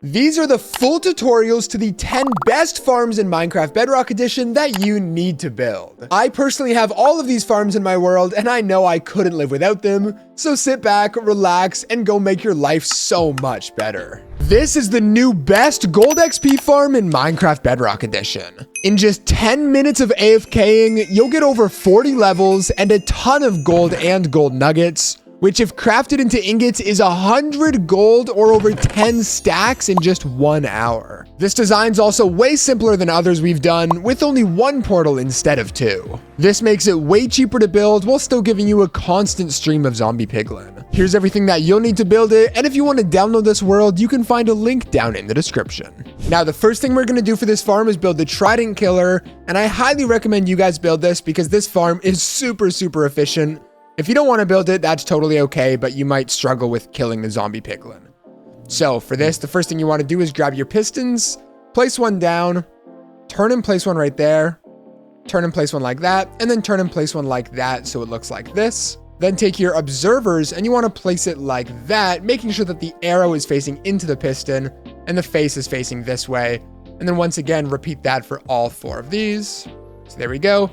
These are the full tutorials to the 10 best farms in Minecraft Bedrock Edition that you need to build. I personally have all of these farms in my world, and I know I couldn't live without them, so sit back, relax, and go make your life so much better. This is the new best gold XP farm in Minecraft Bedrock Edition. In just 10 minutes of AFKing, you'll get over 40 levels and a ton of gold and gold nuggets, which if crafted into ingots is 100 gold or over 10 stacks in just 1 hour. This design's also way simpler than others we've done, with only 1 portal instead of 2. This makes it way cheaper to build while still giving you a constant stream of zombie piglin. Here's everything that you'll need to build it, and if you want to download this world, you can find a link down in the description. Now, the first thing we're going to do for this farm is build the Trident Killer, and I highly recommend you guys build this because this farm is super efficient. If you don't want to build it, that's totally okay, but you might struggle with killing the zombie piglin. So for this, the first thing you want to do is grab your pistons, place one down, turn and place one right there, turn and place one like that, and then turn and place one like that so it looks like this. Then take your observers and you want to place it like that, making sure that the arrow is facing into the piston and the face is facing this way. And then once again, repeat that for all 4 of these. So there we go.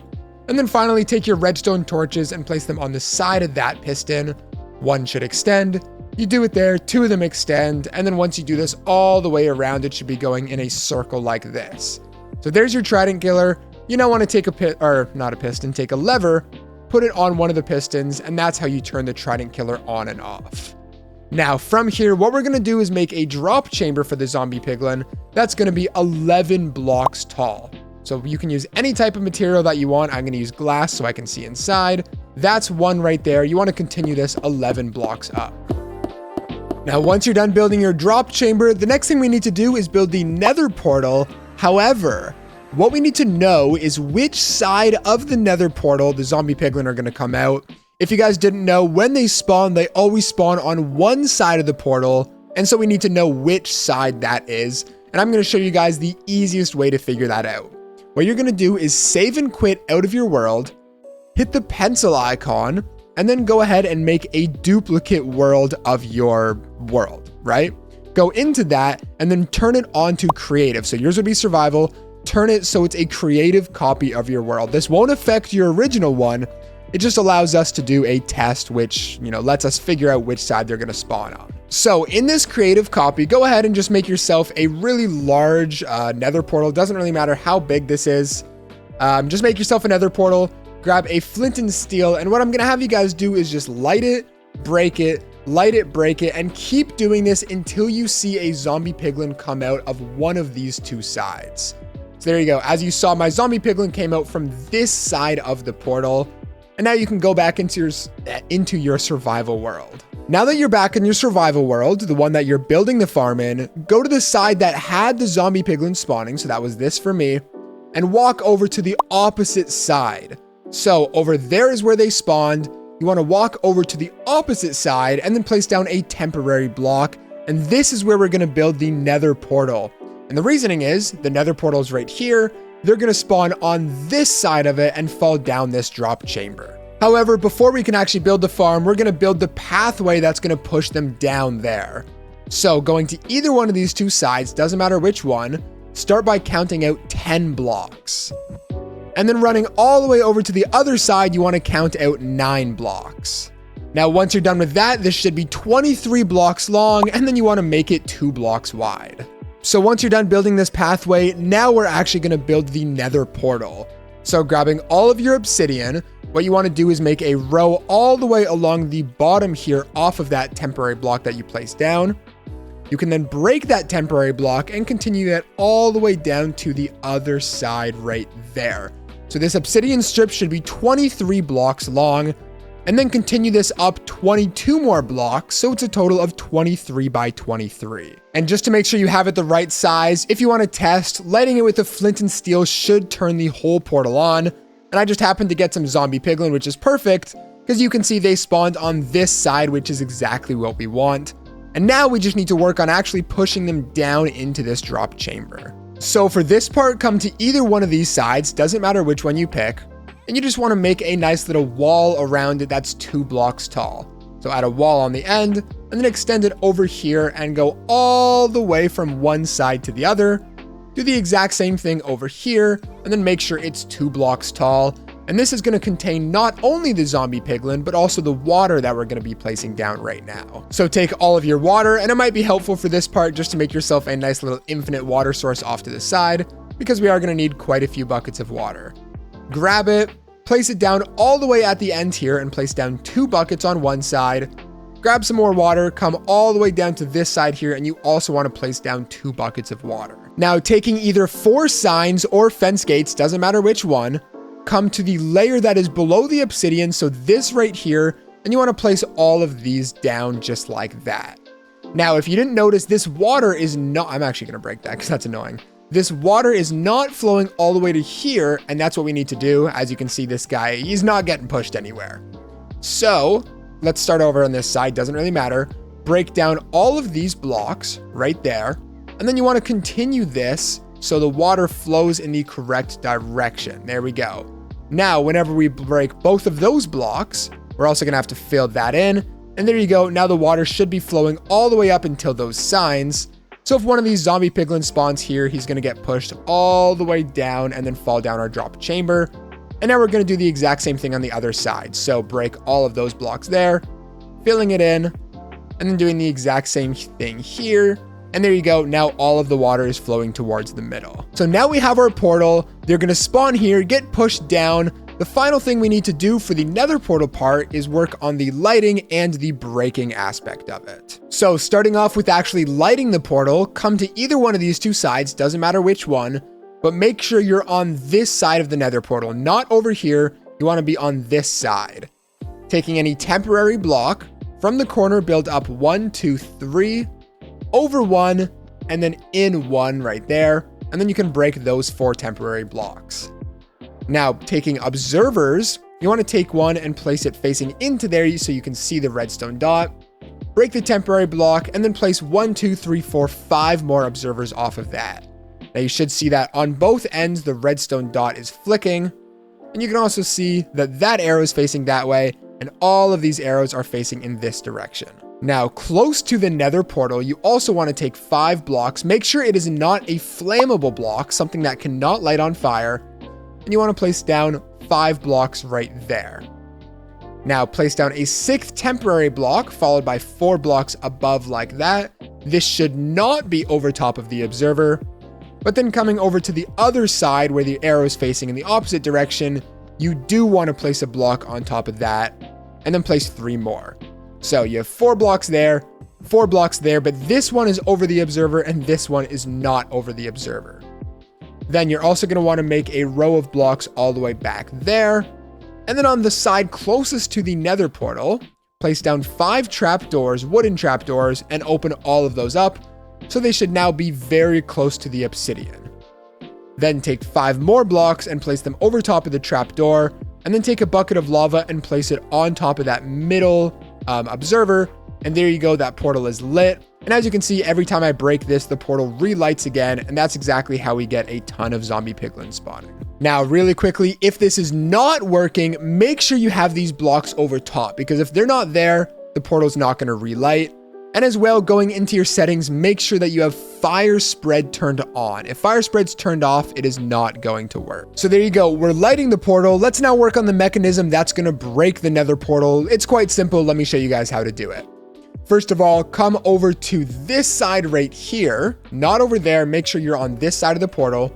And then finally take your redstone torches and place them on the side of that piston. 1 should extend. You do it there, 2 of them extend. And then once you do this all the way around, it should be going in a circle like this. So there's your Trident Killer. You now want to take take a lever, put it on one of the pistons, and that's how you turn the Trident Killer on and off. Now from here, what we're going to do is make a drop chamber for the zombie piglin. That's going to be 11 blocks tall. So you can use any type of material that you want. I'm going to use glass so I can see inside. That's 1 right there. You want to continue this 11 blocks up. Now, once you're done building your drop chamber, the next thing we need to do is build the nether portal. However, what we need to know is which side of the nether portal the zombie piglin are going to come out. If you guys didn't know, when they spawn, they always spawn on one side of the portal. And so we need to know which side that is. And I'm going to show you guys the easiest way to figure that out. What you're going to do is save and quit out of your world, hit the pencil icon, and then go ahead and make a duplicate world of your world, right? Go into that and then turn it on to creative. So yours would be survival. Turn it so it's a creative copy of your world. This won't affect your original one. It just allows us to do a test, which, lets us figure out which side they're going to spawn on. So in this creative copy, go ahead and just make yourself a really large nether portal. Doesn't really matter how big this is. Just make yourself a nether portal, grab a flint and steel. And what I'm going to have you guys do is just light it, break it, light it, break it, and keep doing this until you see a zombie piglin come out of one of these 2 sides. So there you go. As you saw, my zombie piglin came out from this side of the portal. And now you can go back into your survival world. Now that you're back in your survival world, the one that you're building the farm in, go to the side that had the zombie piglin spawning. So that was this for me. And walk over to the opposite side. So over there is where they spawned. You want to walk over to the opposite side and then place down a temporary block. And this is where we're going to build the nether portal. And the reasoning is the nether portal is right here. They're going to spawn on this side of it and fall down this drop chamber. However, before we can actually build the farm, we're going to build the pathway that's going to push them down there. So going to either one of these 2 sides, doesn't matter which one, start by counting out 10 blocks. And then running all the way over to the other side, you want to count out 9 blocks. Now, once you're done with that, this should be 23 blocks long, and then you want to make it 2 blocks wide. So once you're done building this pathway, now we're actually going to build the nether portal. So grabbing all of your obsidian, what you want to do is make a row all the way along the bottom here off of that temporary block that you placed down. You can then break that temporary block and continue that all the way down to the other side right there. So this obsidian strip should be 23 blocks long, and then continue this up 22 more blocks, so it's a total of 23 by 23. And just to make sure you have it the right size, if you want to test, lighting it with a flint and steel should turn the whole portal on. And I just happened to get some zombie piglin, which is perfect, because you can see they spawned on this side, which is exactly what we want. And now we just need to work on actually pushing them down into this drop chamber. So for this part, come to either one of these sides, doesn't matter which one you pick. And you just want to make a nice little wall around it that's 2 blocks tall. So add a wall on the end and then extend it over here and go all the way from one side to the other. Do the exact same thing over here and then make sure it's 2 blocks tall. And this is going to contain not only the zombie piglin, but also the water that we're going to be placing down right now. So take all of your water, and it might be helpful for this part just to make yourself a nice little infinite water source off to the side, because we are going to need quite a few buckets of water. Grab it, place it down all the way at the end here and place down 2 buckets on one side. Grab some more water, come all the way down to this side here, and you also want to place down 2 buckets of water. Now, taking either 4 signs or fence gates, doesn't matter which one, come to the layer that is below the obsidian, so this right here, and you want to place all of these down just like that. Now, if you didn't notice, this water is not, I'm actually going to break that because that's annoying. This water is not flowing all the way to here, and that's what we need to do. As you can see, this guy, he's not getting pushed anywhere. So let's start over on this side, doesn't really matter. Break down all of these blocks right there, and then you want to continue this so the water flows in the correct direction. There we go. Now, whenever we break both of those blocks, we're also going to have to fill that in. And there you go. Now the water should be flowing all the way up until those signs. So if one of these zombie piglins spawns here, he's going to get pushed all the way down and then fall down our drop chamber. And now we're going to do the exact same thing on the other side. So break all of those blocks there, filling it in, and then doing the exact same thing here. And there you go. Now all of the water is flowing towards the middle. So now we have our portal. They're going to spawn here, get pushed down. The final thing we need to do for the nether portal part is work on the lighting and the breaking aspect of it. So starting off with actually lighting the portal, come to either one of these 2 sides, doesn't matter which one, but make sure you're on this side of the nether portal, not over here. You want to be on this side. Taking any temporary block from the corner, build up 1, 2, 3, over 1, and then in 1 right there. And then you can break those 4 temporary blocks. Now, taking observers, you want to take one and place it facing into there so you can see the redstone dot. Break the temporary block and then place 1, 2, 3, 4, 5 more observers off of that. Now you should see that on both ends, the redstone dot is flicking. And you can also see that that arrow is facing that way, and all of these arrows are facing in this direction. Now, close to the nether portal, you also want to take 5 blocks. Make sure it is not a flammable block, something that cannot light on fire. And you want to place down 5 blocks right there. Now, place down a 6th temporary block, followed by 4 blocks above like that. This should not be over top of the observer. But then coming over to the other side where the arrow is facing in the opposite direction, you do want to place a block on top of that, and then place 3 more. So you have 4 blocks there, 4 blocks there, but this one is over the observer and this one is not over the observer. Then you're also going to want to make a row of blocks all the way back there. And then on the side closest to the nether portal, place down 5 trapdoors, wooden trapdoors, and open all of those up. So they should now be very close to the obsidian. Then take 5 more blocks and place them over top of the trapdoor. And then take a bucket of lava and place it on top of that middle observer, and there you go, that portal is lit. And as you can see, every time I break this, the portal relights again, and that's exactly how we get a ton of zombie piglins spawning. Now, really quickly, if this is not working, make sure you have these blocks over top, because if they're not there, the portal's not going to relight. And as well, going into your settings, make sure that you have fire spread turned on. If fire spread's turned off, it is not going to work. So there you go. We're lighting the portal. Let's now work on the mechanism that's going to break the nether portal. It's quite simple. Let me show you guys how to do it. First of all, come over to this side right here, not over there. Make sure you're on this side of the portal.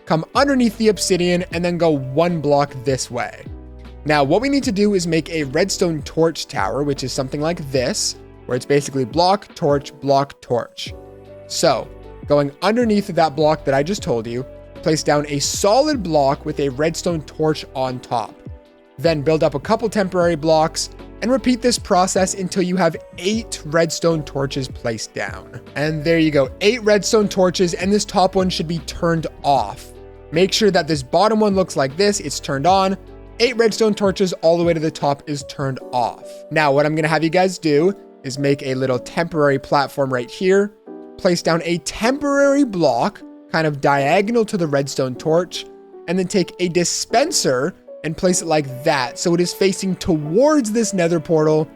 Come underneath the obsidian and then go 1 block this way. Now, what we need to do is make a redstone torch tower, which is something like this, where it's basically block, torch, block, torch. So going underneath of that block that I just told you, place down a solid block with a redstone torch on top. Then build up a couple temporary blocks and repeat this process until you have 8 redstone torches placed down. And there you go, 8 redstone torches, and this top one should be turned off. Make sure that this bottom one looks like this, it's turned on. 8 redstone torches all the way to the top is turned off. Now, what I'm gonna have you guys do is make a little temporary platform right here, place down a temporary block, kind of diagonal to the redstone torch, and then take a dispenser and place it like that. So it is facing towards this nether portal.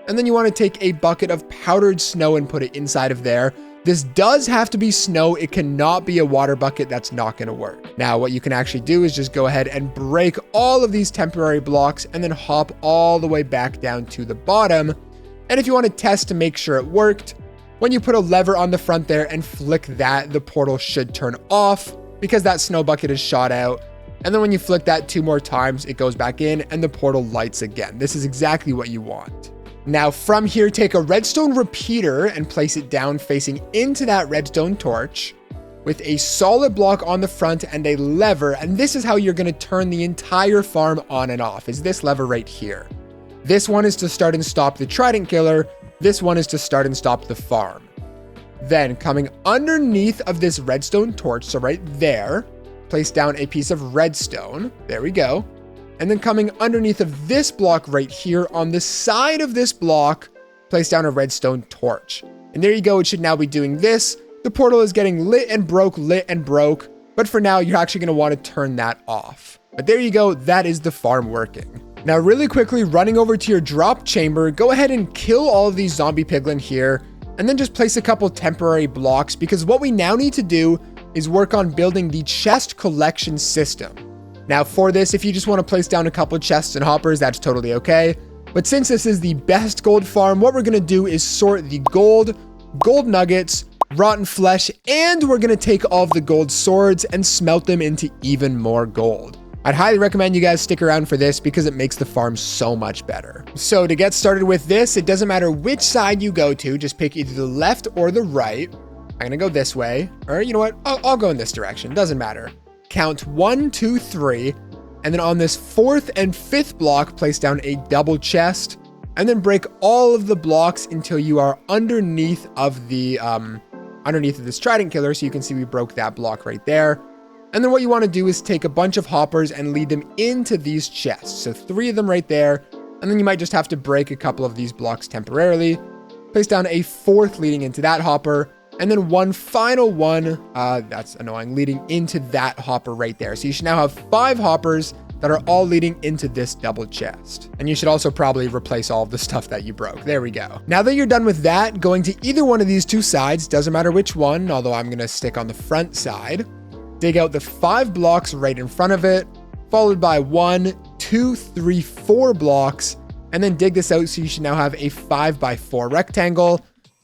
And then you want to take a bucket of powdered snow and put it inside of there. This does have to be snow. It cannot be a water bucket. That's not going to work. Now, what you can actually do is just go ahead and break all of these temporary blocks and then hop all the way back down to the bottom. And if you want to test to make sure it worked, when you put a lever on the front there and flick that, the portal should turn off because that snow bucket is shot out. And then when you flick that 2 more times, it goes back in and the portal lights again. This is exactly what you want. Now from here, take a redstone repeater and place it down facing into that redstone torch with a solid block on the front and a lever. And this is how you're going to turn the entire farm on and off, is this lever right here. This one is to start and stop the trident killer. This one is to start and stop the farm. Then coming underneath of this redstone torch, so right there, place down a piece of redstone. There we go. And then coming underneath of this block right here, on the side of this block, place down a redstone torch. And there you go. It should now be doing this. The portal is getting lit and broke. But for now, you're actually going to want to turn that off. But there you go. That is the farm working. Now, really quickly, running over to your drop chamber, go ahead and kill all of these zombie piglin here. And then just place a couple temporary blocks, because what we now need to do is work on building the chest collection system. Now for this, if you just want to place down a couple chests and hoppers, that's totally okay. But since this is the best gold farm, what we're going to do is sort the gold nuggets, rotten flesh, and we're going to take all of the gold swords and smelt them into even more gold. I'd highly recommend you guys stick around for this because it makes the farm so much better. So to get started with this, it doesn't matter which side you go to, just pick either the left or the right. I'm going to go this way, or you know what? I'll go in this direction. Doesn't matter. Count 1, 2, 3, and then on this 4th and 5th block, place down a double chest, and then break all of the blocks until you are underneath of the this trident killer. So you can see we broke that block right there. And then what you want to do is take a bunch of hoppers and lead them into these chests. So 3 of them right there, and then you might just have to break a couple of these blocks temporarily. Place down a 4th leading into that hopper. And then one final one, that's annoying, leading into that hopper right there. So you should now have 5 hoppers that are all leading into this double chest. And you should also probably replace all of the stuff that you broke. There we go. Now that you're done with that, going to either one of these 2 sides, doesn't matter which one, although I'm going to stick on the front side. Dig out the 5 blocks right in front of it, followed by 1, 2, 3, 4 blocks, and then dig this out so you should now have a 5x4 rectangle.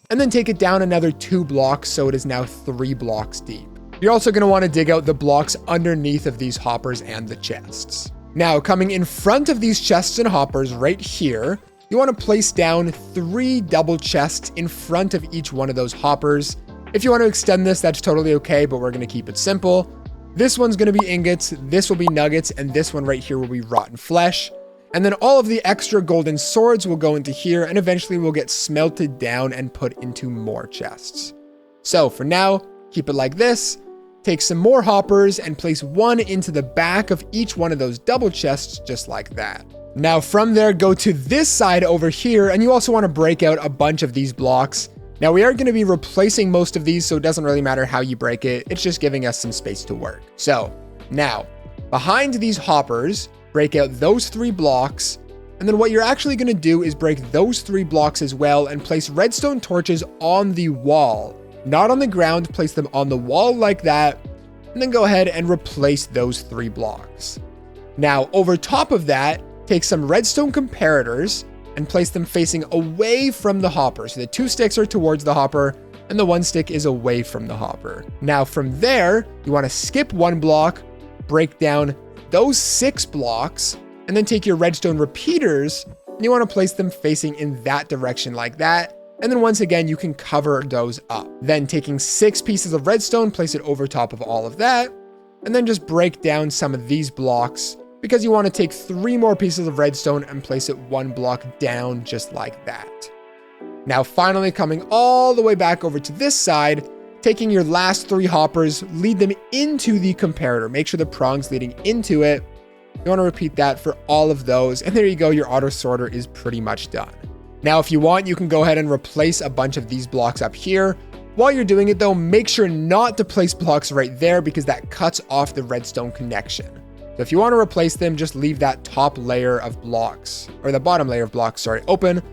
And then take it down another 2 blocks, so it is now 3 blocks deep. You're also going to want to dig out the blocks underneath of these hoppers and the chests. Now, coming in front of these chests and hoppers right here, you want to place down 3 double chests in front of each one of those hoppers. If you want to extend this, that's totally okay, but we're going to keep it simple. This one's going to be ingots, this will be nuggets, and this one right here will be rotten flesh. And then all of the extra golden swords will go into here and eventually will get smelted down and put into more chests. So for now, keep it like this. Take some more hoppers and place 1 into the back of each one of those double chests, just like that. Now from there, go to this side over here, and you also want to break out a bunch of these blocks. Now we are going to be replacing most of these, so it doesn't really matter how you break it. It's just giving us some space to work. So now, behind these hoppers, break out those 3 blocks, and then what you're actually going to do is break those 3 blocks as well and place redstone torches on the wall, not on the ground. Place them on the wall like that, and then go ahead and replace those 3 blocks. Now over top of that, take some redstone comparators and place them facing away from the hopper. So the 2 sticks are towards the hopper and the 1 stick is away from the hopper. Now from there, you want to skip 1 block, break down those 6 blocks, and then take your redstone repeaters and you want to place them facing in that direction like that. And then once again, you can cover those up. Then taking 6 pieces of redstone, place it over top of all of that, and then just break down some of these blocks because you want to take 3 more pieces of redstone and place it 1 block down just like that. Now finally coming all the way back over to this side, taking your last 3 hoppers, lead them into the comparator. Make sure the prong's leading into it. You want to repeat that for all of those. And there you go. Your auto sorter is pretty much done. Now, if you want, you can go ahead and replace a bunch of these blocks up here. While you're doing it though, make sure not to place blocks right there because that cuts off the redstone connection. So if you want to replace them, just leave that top layer of blocks, or the bottom layer of blocks, sorry, open.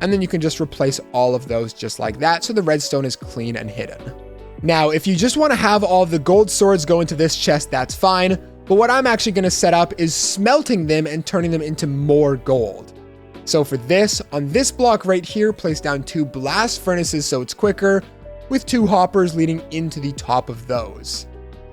and then you can just replace all of those just like that, so the redstone is clean and hidden. Now, if you just want to have all of the gold swords go into this chest, that's fine, but what I'm actually going to set up is smelting them and turning them into more gold. So for this, on this block right here, place down 2 blast furnaces so it's quicker, with 2 hoppers leading into the top of those.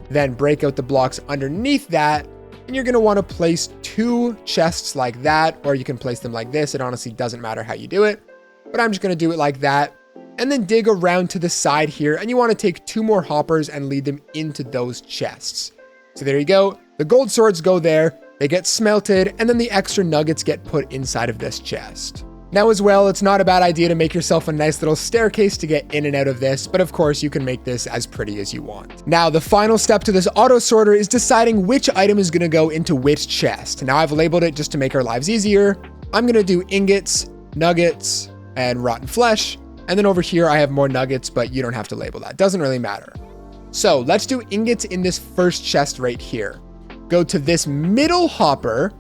Then break out the blocks underneath that, and you're going to want to place 2 chests like that, or you can place them like this. It honestly doesn't matter how you do it, but I'm just going to do it like that. And then dig around to the side here, and you want to take 2 more hoppers and lead them into those chests. So there you go. The gold swords go there, they get smelted, and then the extra nuggets get put inside of this chest. Now as well, it's not a bad idea to make yourself a nice little staircase to get in and out of this, but of course you can make this as pretty as you want. Now the final step to this auto sorter is deciding which item is going to go into which chest. Now I've labeled it just to make our lives easier. I'm going to do ingots, nuggets, and rotten flesh. And then over here I have more nuggets, but you don't have to label that. Doesn't really matter. So let's do ingots in this first chest right here. Go to this middle hopper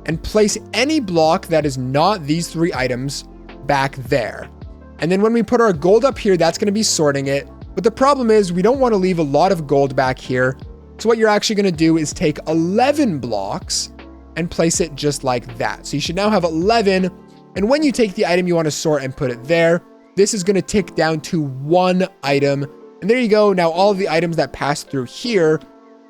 and place any block that is not these 3 items back there. And then when we put our gold up here, that's going to be sorting it. But the problem is we don't want to leave a lot of gold back here. So what you're actually going to do is take 11 blocks and place it just like that. So you should now have 11. And when you take the item you want to sort and put it there, this is going to tick down to 1 item. And there you go. Now all of the items that pass through here,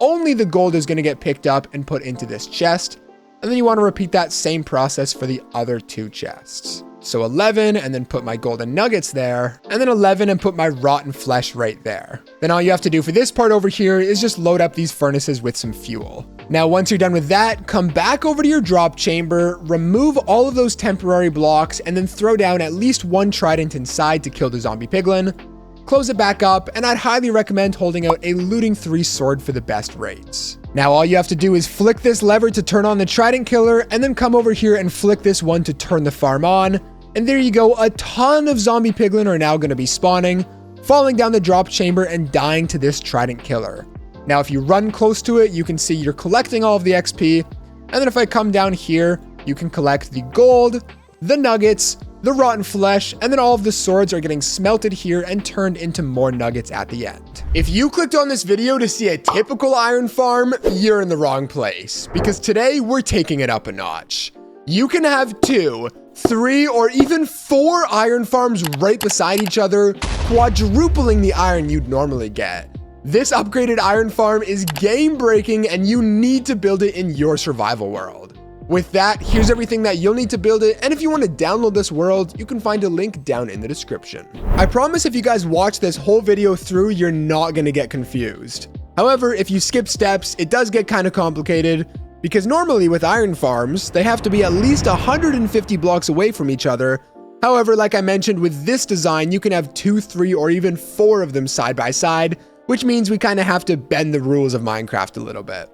only the gold is going to get picked up and put into this chest. And then you want to repeat that same process for the other 2 chests. So 11 and then put my golden nuggets there, and then 11 and put my rotten flesh right there. Then all you have to do for this part over here is just load up these furnaces with some fuel. Now, once you're done with that, come back over to your drop chamber, remove all of those temporary blocks, and then throw down at least 1 trident inside to kill the zombie piglin. Close it back up, and I'd highly recommend holding out a looting 3 sword for the best rates. Now all you have to do is flick this lever to turn on the trident killer, and then come over here and flick this one to turn the farm on. And there you go, a ton of zombie piglin are now going to be spawning, falling down the drop chamber and dying to this trident killer. Now if you run close to it, you can see you're collecting all of the XP, and then if I come down here, you can collect the gold, the nuggets, the rotten flesh, and then all of the swords are getting smelted here and turned into more nuggets at the end. If you clicked on this video to see a typical iron farm, you're in the wrong place, because today we're taking it up a notch. You can have 2, 3, or even 4 iron farms right beside each other, quadrupling the iron you'd normally get. This upgraded iron farm is game breaking, and you need to build it in your survival world. With that, here's everything that you'll need to build it, and if you want to download this world, you can find a link down in the description. I promise if you guys watch this whole video through, you're not going to get confused. However, if you skip steps, it does get kind of complicated, because normally with iron farms, they have to be at least 150 blocks away from each other. However, like I mentioned, with this design, you can have 2, 3, or even 4 of them side by side, which means we kind of have to bend the rules of Minecraft a little bit.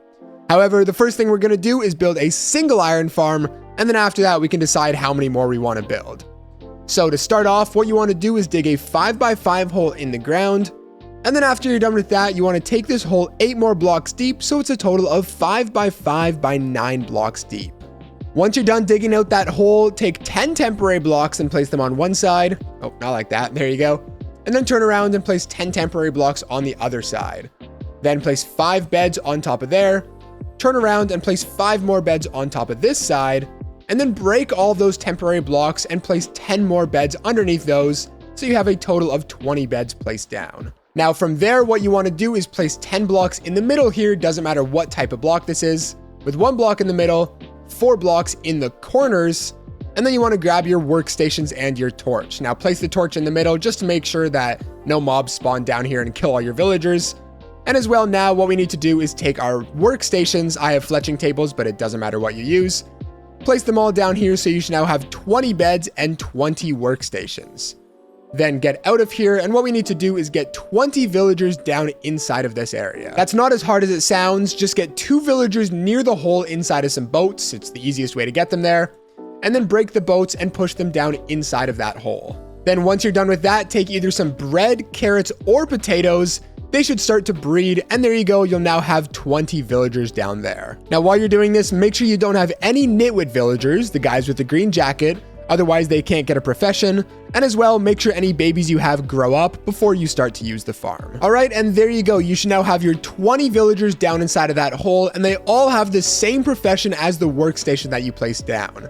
However, the first thing we're going to do is build a single iron farm, and then after that we can decide how many more we want to build. So to start off, what you want to do is dig a 5x5 hole in the ground, and then after you're done with that, you want to take this hole 8 more blocks deep, so it's a total of 5x5 by 9 blocks deep. Once you're done digging out that hole, take 10 temporary blocks and place them on one side. Oh, not like that. There you go. And then turn around and place 10 temporary blocks on the other side. Then place 5 beds on top of there. Turn around and place 5 more beds on top of this side, and then break all of those temporary blocks and place 10 more beds underneath those, so you have a total of 20 beds placed down. Now from there, what you want to do is place 10 blocks in the middle here, doesn't matter what type of block this is, with 1 block in the middle, 4 blocks in the corners, and then you want to grab your workstations and your torch. Now place the torch in the middle just to make sure that no mobs spawn down here and kill all your villagers. And as well, now what we need to do is take our workstations. I have fletching tables, but it doesn't matter what you use. Place them all down here, so you should now have 20 beds and 20 workstations. Then get out of here, and what we need to do is get 20 villagers down inside of this area. That's not as hard as it sounds. Just get 2 villagers near the hole inside of some boats. It's the easiest way to get them there. And then break the boats and push them down inside of that hole. Then once you're done with that, take either some bread, carrots, or potatoes. They should start to breed, and there you go, you'll now have 20 villagers down there. Now while you're doing this, make sure you don't have any nitwit villagers, the guys with the green jacket. otherwise they can't get a profession, and as well, make sure any babies you have grow up before you start to use the farm. All right, and there you go. You should now have your 20 villagers down inside of that hole, and they all have the same profession as the workstation that you placed down.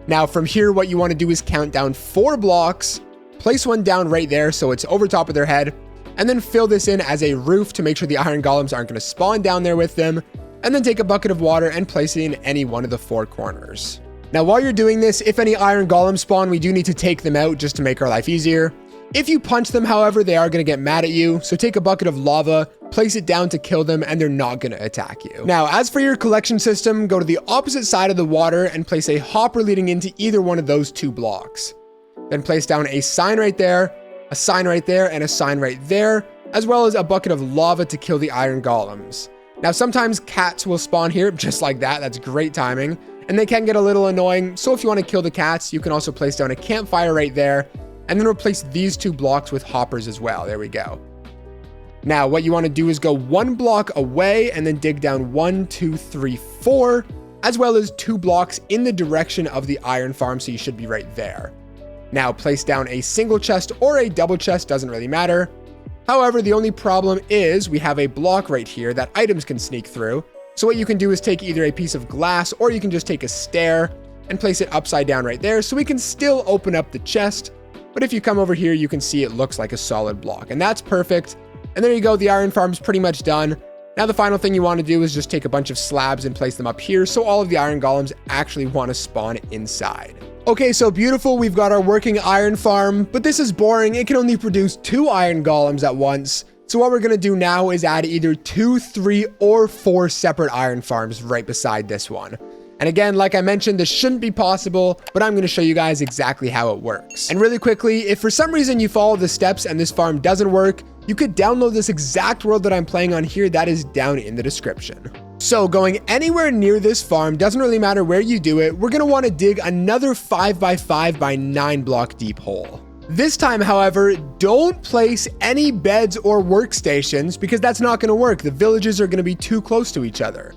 Now from here, what you want to do is count down 4 blocks, place one down right there so it's over top of their head, and then fill this in as a roof to make sure the iron golems aren't going to spawn down there with them, and then take a bucket of water and place it in any one of the 4 corners. Now while you're doing this, if any iron golems spawn, we do need to take them out just to make our life easier. If you punch them, however, they are going to get mad at you, so take a bucket of lava, place it down to kill them, and they're not going to attack you. Now, as for your collection system, go to the opposite side of the water and place a hopper leading into either one of those 2 blocks. Then place down a sign right there, a sign right there, and a sign right there, as well as a bucket of lava to kill the iron golems. Now, sometimes cats will spawn here just like that. That's great timing, and they can get a little annoying. So if you want to kill the cats, you can also place down a campfire right there, and then replace these 2 blocks with hoppers as well. There we go. Now, what you want to do is go 1 block away and then dig down 1, 2, 3, 4, as well as 2 blocks in the direction of the iron farm. So you should be right there. Now place down a single chest or a double chest, doesn't really matter. However, the only problem is we have a block right here that items can sneak through. So what you can do is take either a piece of glass or you can just take a stair and place it upside down right there so we can still open up the chest. But if you come over here, you can see it looks like a solid block, and that's perfect. And there you go, the iron farm's pretty much done. Now the final thing you want to do is just take a bunch of slabs and place them up here so all of the iron golems actually want to spawn inside. Okay, so beautiful, we've got our working iron farm, but this is boring. It can only produce 2 iron golems at once. So what we're going to do now is add either 2, 3, or 4 separate iron farms right beside this one. And again, like I mentioned, this shouldn't be possible, but I'm going to show you guys exactly how it works. And really quickly, if for some reason you follow the steps and this farm doesn't work, you could download this exact world that I'm playing on here. That is down in the description. So going anywhere near this farm, doesn't really matter where you do it, we're going to want to dig another 5x5 by 9 block deep hole. This time, however, don't place any beds or workstations because that's not going to work. The villages are going to be too close to each other.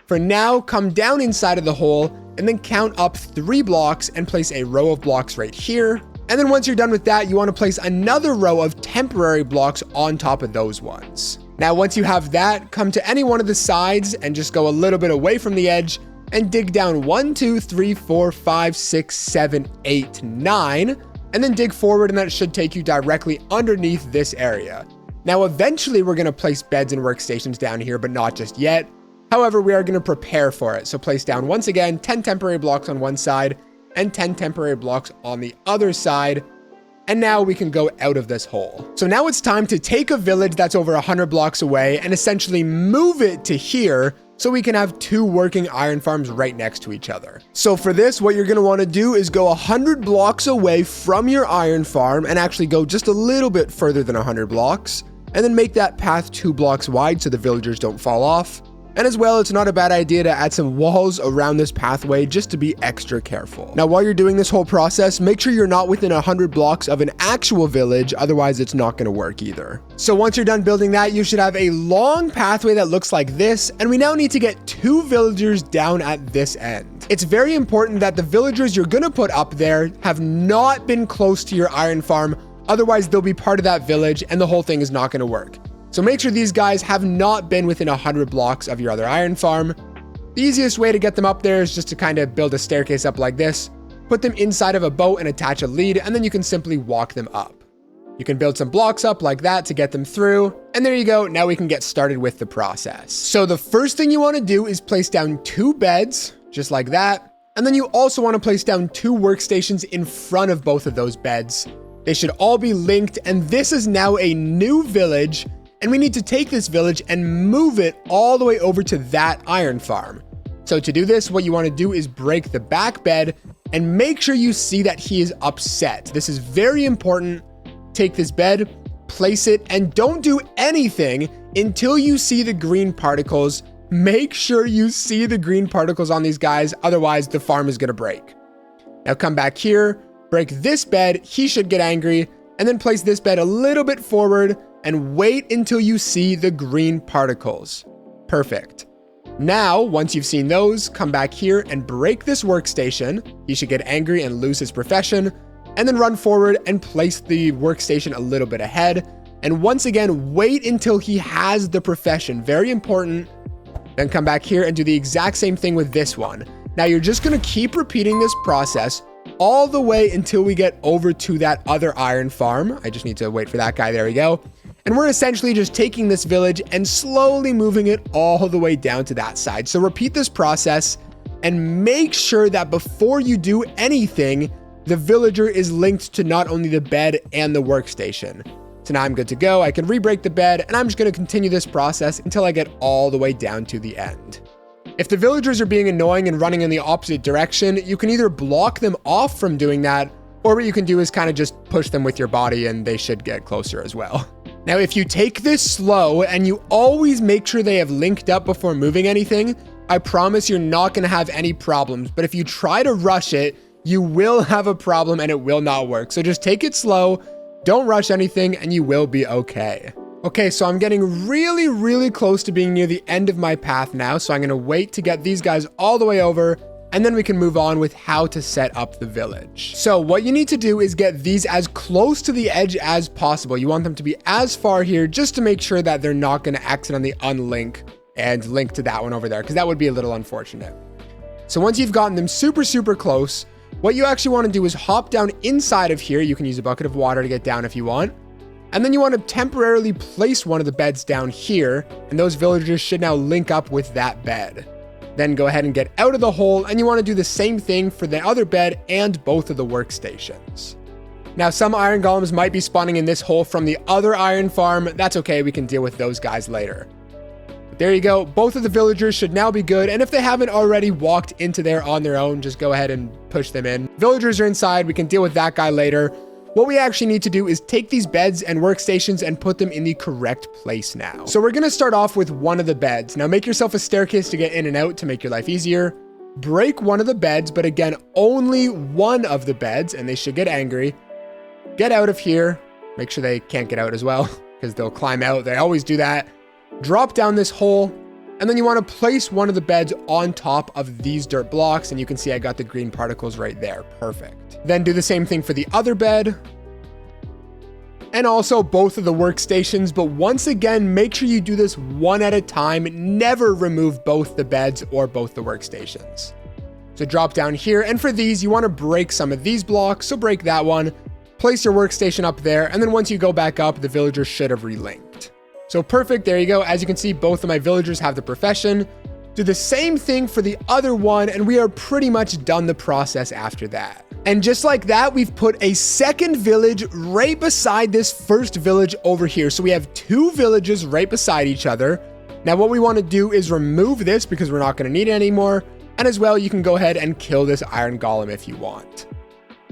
For now, come down inside of the hole and then count up 3 blocks and place a row of blocks right here. And then once you're done with that, you want to place another row of temporary blocks on top of those ones. Now, once you have that, come to any one of the sides and just go a little bit away from the edge and dig down 1, 2, 3, 4, 5, 6, 7, 8, 9, and then dig forward, and that should take you directly underneath this area. Now, eventually we're going to place beds and workstations down here, but not just yet. However, we are going to prepare for it. So place down once again 10 temporary blocks on one side and 10 temporary blocks on the other side. And now we can go out of this hole. So now it's time to take a village that's over 100 blocks away and essentially move it to here so we can have 2 working iron farms right next to each other. So for this, what you're going to want to do is go 100 blocks away from your iron farm and actually go just a little bit further than 100 blocks and then make that path 2 blocks wide so the villagers don't fall off. And as well, it's not a bad idea to add some walls around this pathway just to be extra careful. Now, while you're doing this whole process, make sure you're not within 100 blocks of an actual village, otherwise it's not going to work either. So once you're done building that, you should have a long pathway that looks like this, and we now need to get 2 villagers down at this end. It's very important that the villagers you're going to put up there have not been close to your iron farm, otherwise they'll be part of that village and the whole thing is not going to work. So make sure these guys have not been within 100 blocks of your other iron farm. The easiest way to get them up there is just to kind of build a staircase up like this, put them inside of a boat and attach a lead, and then you can simply walk them up. You can build some blocks up like that to get them through, and there you go. Now we can get started with the process. So the first thing you want to do is place down 2 beds, just like that. And then you also want to place down 2 workstations in front of both of those beds. They should all be linked, and this is now a new village. And we need to take this village and move it all the way over to that iron farm. So to do this, what you want to do is break the back bed and make sure you see that he is upset. This is very important. Take this bed, place it, and don't do anything until you see the green particles. Make sure you see the green particles on these guys, otherwise the farm is going to break. Now come back here, break this bed, he should get angry, and then place this bed a little bit forward and wait until you see the green particles. Perfect. Now, once you've seen those, come back here and break this workstation. He should get angry and lose his profession, and then run forward and place the workstation a little bit ahead. And once again, wait until he has the profession. Very important. Then come back here and do the exact same thing with this one. Now you're just going to keep repeating this process all the way until we get over to that other iron farm. I just need to wait for that guy. There we go. And we're essentially just taking this village and slowly moving it all the way down to that side. So repeat this process and make sure that before you do anything, the villager is linked to not only the bed and the workstation. So now I'm good to go. I can re-break the bed, and I'm just going to continue this process until I get all the way down to the end. If the villagers are being annoying and running in the opposite direction, you can either block them off from doing that, or what you can do is kind of just push them with your body and they should get closer as well. Now, if you take this slow and you always make sure they have linked up before moving anything, I promise you're not going to have any problems. But if you try to rush it, you will have a problem and it will not work. So just take it slow, don't rush anything, and you will be okay. Okay, so I'm getting really, really close to being near the end of my path now. So I'm going to wait to get these guys all the way over, and then we can move on with how to set up the village. So what you need to do is get these as close to the edge as possible. You want them to be as far here just to make sure that they're not going to accidentally unlink and link to that one over there, because that would be a little unfortunate. So once you've gotten them super, super close, what you actually want to do is hop down inside of here. You can use a bucket of water to get down if you want. And then you want to temporarily place one of the beds down here, and those villagers should now link up with that bed. Then go ahead and get out of the hole, and you want to do the same thing for the other bed and both of the workstations. Now, some iron golems might be spawning in this hole from the other iron farm. That's okay, we can deal with those guys later. But there you go, both of the villagers should now be good, and if they haven't already walked into there on their own, just go ahead and push them in. Villagers are inside, we can deal with that guy later. What we actually need to do is take these beds and workstations and put them in the correct place now. So we're going to start off with one of the beds. Now make yourself a staircase to get in and out to make your life easier. Break one of the beds, but again, only one of the beds, and they should get angry. Get out of here. Make sure they can't get out as well, because they'll climb out. They always do that. Drop down this hole, and then you want to place one of the beds on top of these dirt blocks, and you can see I got the green particles right there. Perfect. Then do the same thing for the other bed, and also both of the workstations, but once again, make sure you do this one at a time. Never remove both the beds or both the workstations. So drop down here, and for these, you want to break some of these blocks, so break that one, place your workstation up there, and then once you go back up, the villagers should have relinked. So perfect, there you go. As you can see, both of my villagers have the profession. Do the same thing for the other one, and we are pretty much done the process after that. And just like that, we've put a second village right beside this first village over here. So we have two villages right beside each other. Now what we want to do is remove this because we're not going to need it anymore. And as well, you can go ahead and kill this iron golem if you want.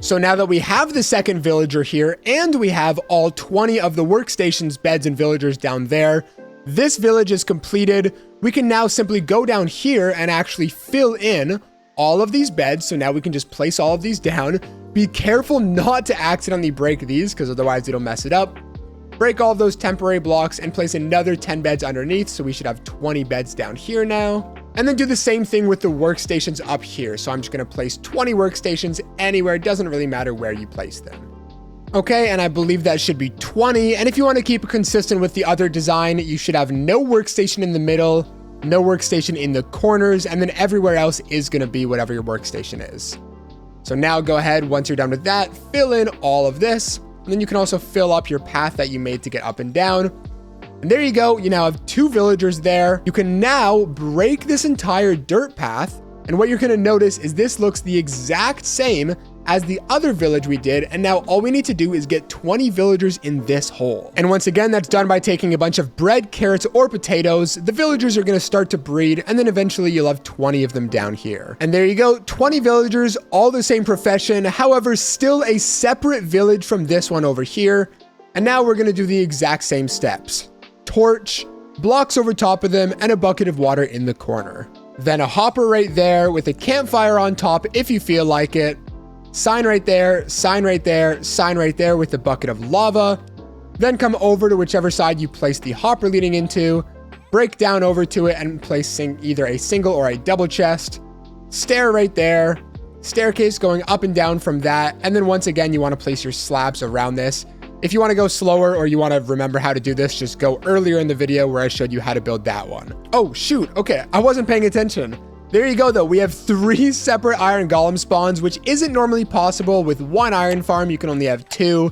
So now that we have the second villager here, and we have all 20 of the workstations, beds, and villagers down there, this village is completed. We can now simply go down here and actually fill in all of these beds. So now we can just place all of these down. Be careful not to accidentally break these, because otherwise it'll mess it up. Break all of those temporary blocks and place another 10 beds underneath. So we should have 20 beds down here now. And then do the same thing with the workstations up here. So I'm just going to place 20 workstations anywhere. It doesn't really matter where you place them. Okay, and I believe that should be 20. And if you want to keep it consistent with the other design, you should have no workstation in the middle, no workstation in the corners, and then everywhere else is going to be whatever your workstation is. So now go ahead, once you're done with that, fill in all of this. And then you can also fill up your path that you made to get up and down. And there you go. You now have two villagers there. You can now break this entire dirt path. And what you're going to notice is this looks the exact same as the other village we did. And now all we need to do is get 20 villagers in this hole. And once again, that's done by taking a bunch of bread, carrots, or potatoes. The villagers are going to start to breed, and then eventually you'll have 20 of them down here. And there you go, 20 villagers, all the same profession. However, still a separate village from this one over here. And now we're going to do the exact same steps. Torch, blocks over top of them, and a bucket of water in the corner. Then a hopper right there with a campfire on top if you feel like it. Sign right there, sign right there, sign right there with the bucket of lava. Then come over to whichever side you place the hopper leading into. break down over to it and place either a single or a double chest, stair right there, staircase going up and down from that. And then once again, you want to place your slabs around this. If you want to go slower or you want to remember how to do this, just go earlier in the video where I showed you how to build that one. Oh, shoot. Okay, I wasn't paying attention. There you go, though. We have 3 separate iron golem spawns, which isn't normally possible. With 1 iron farm, you can only have 2.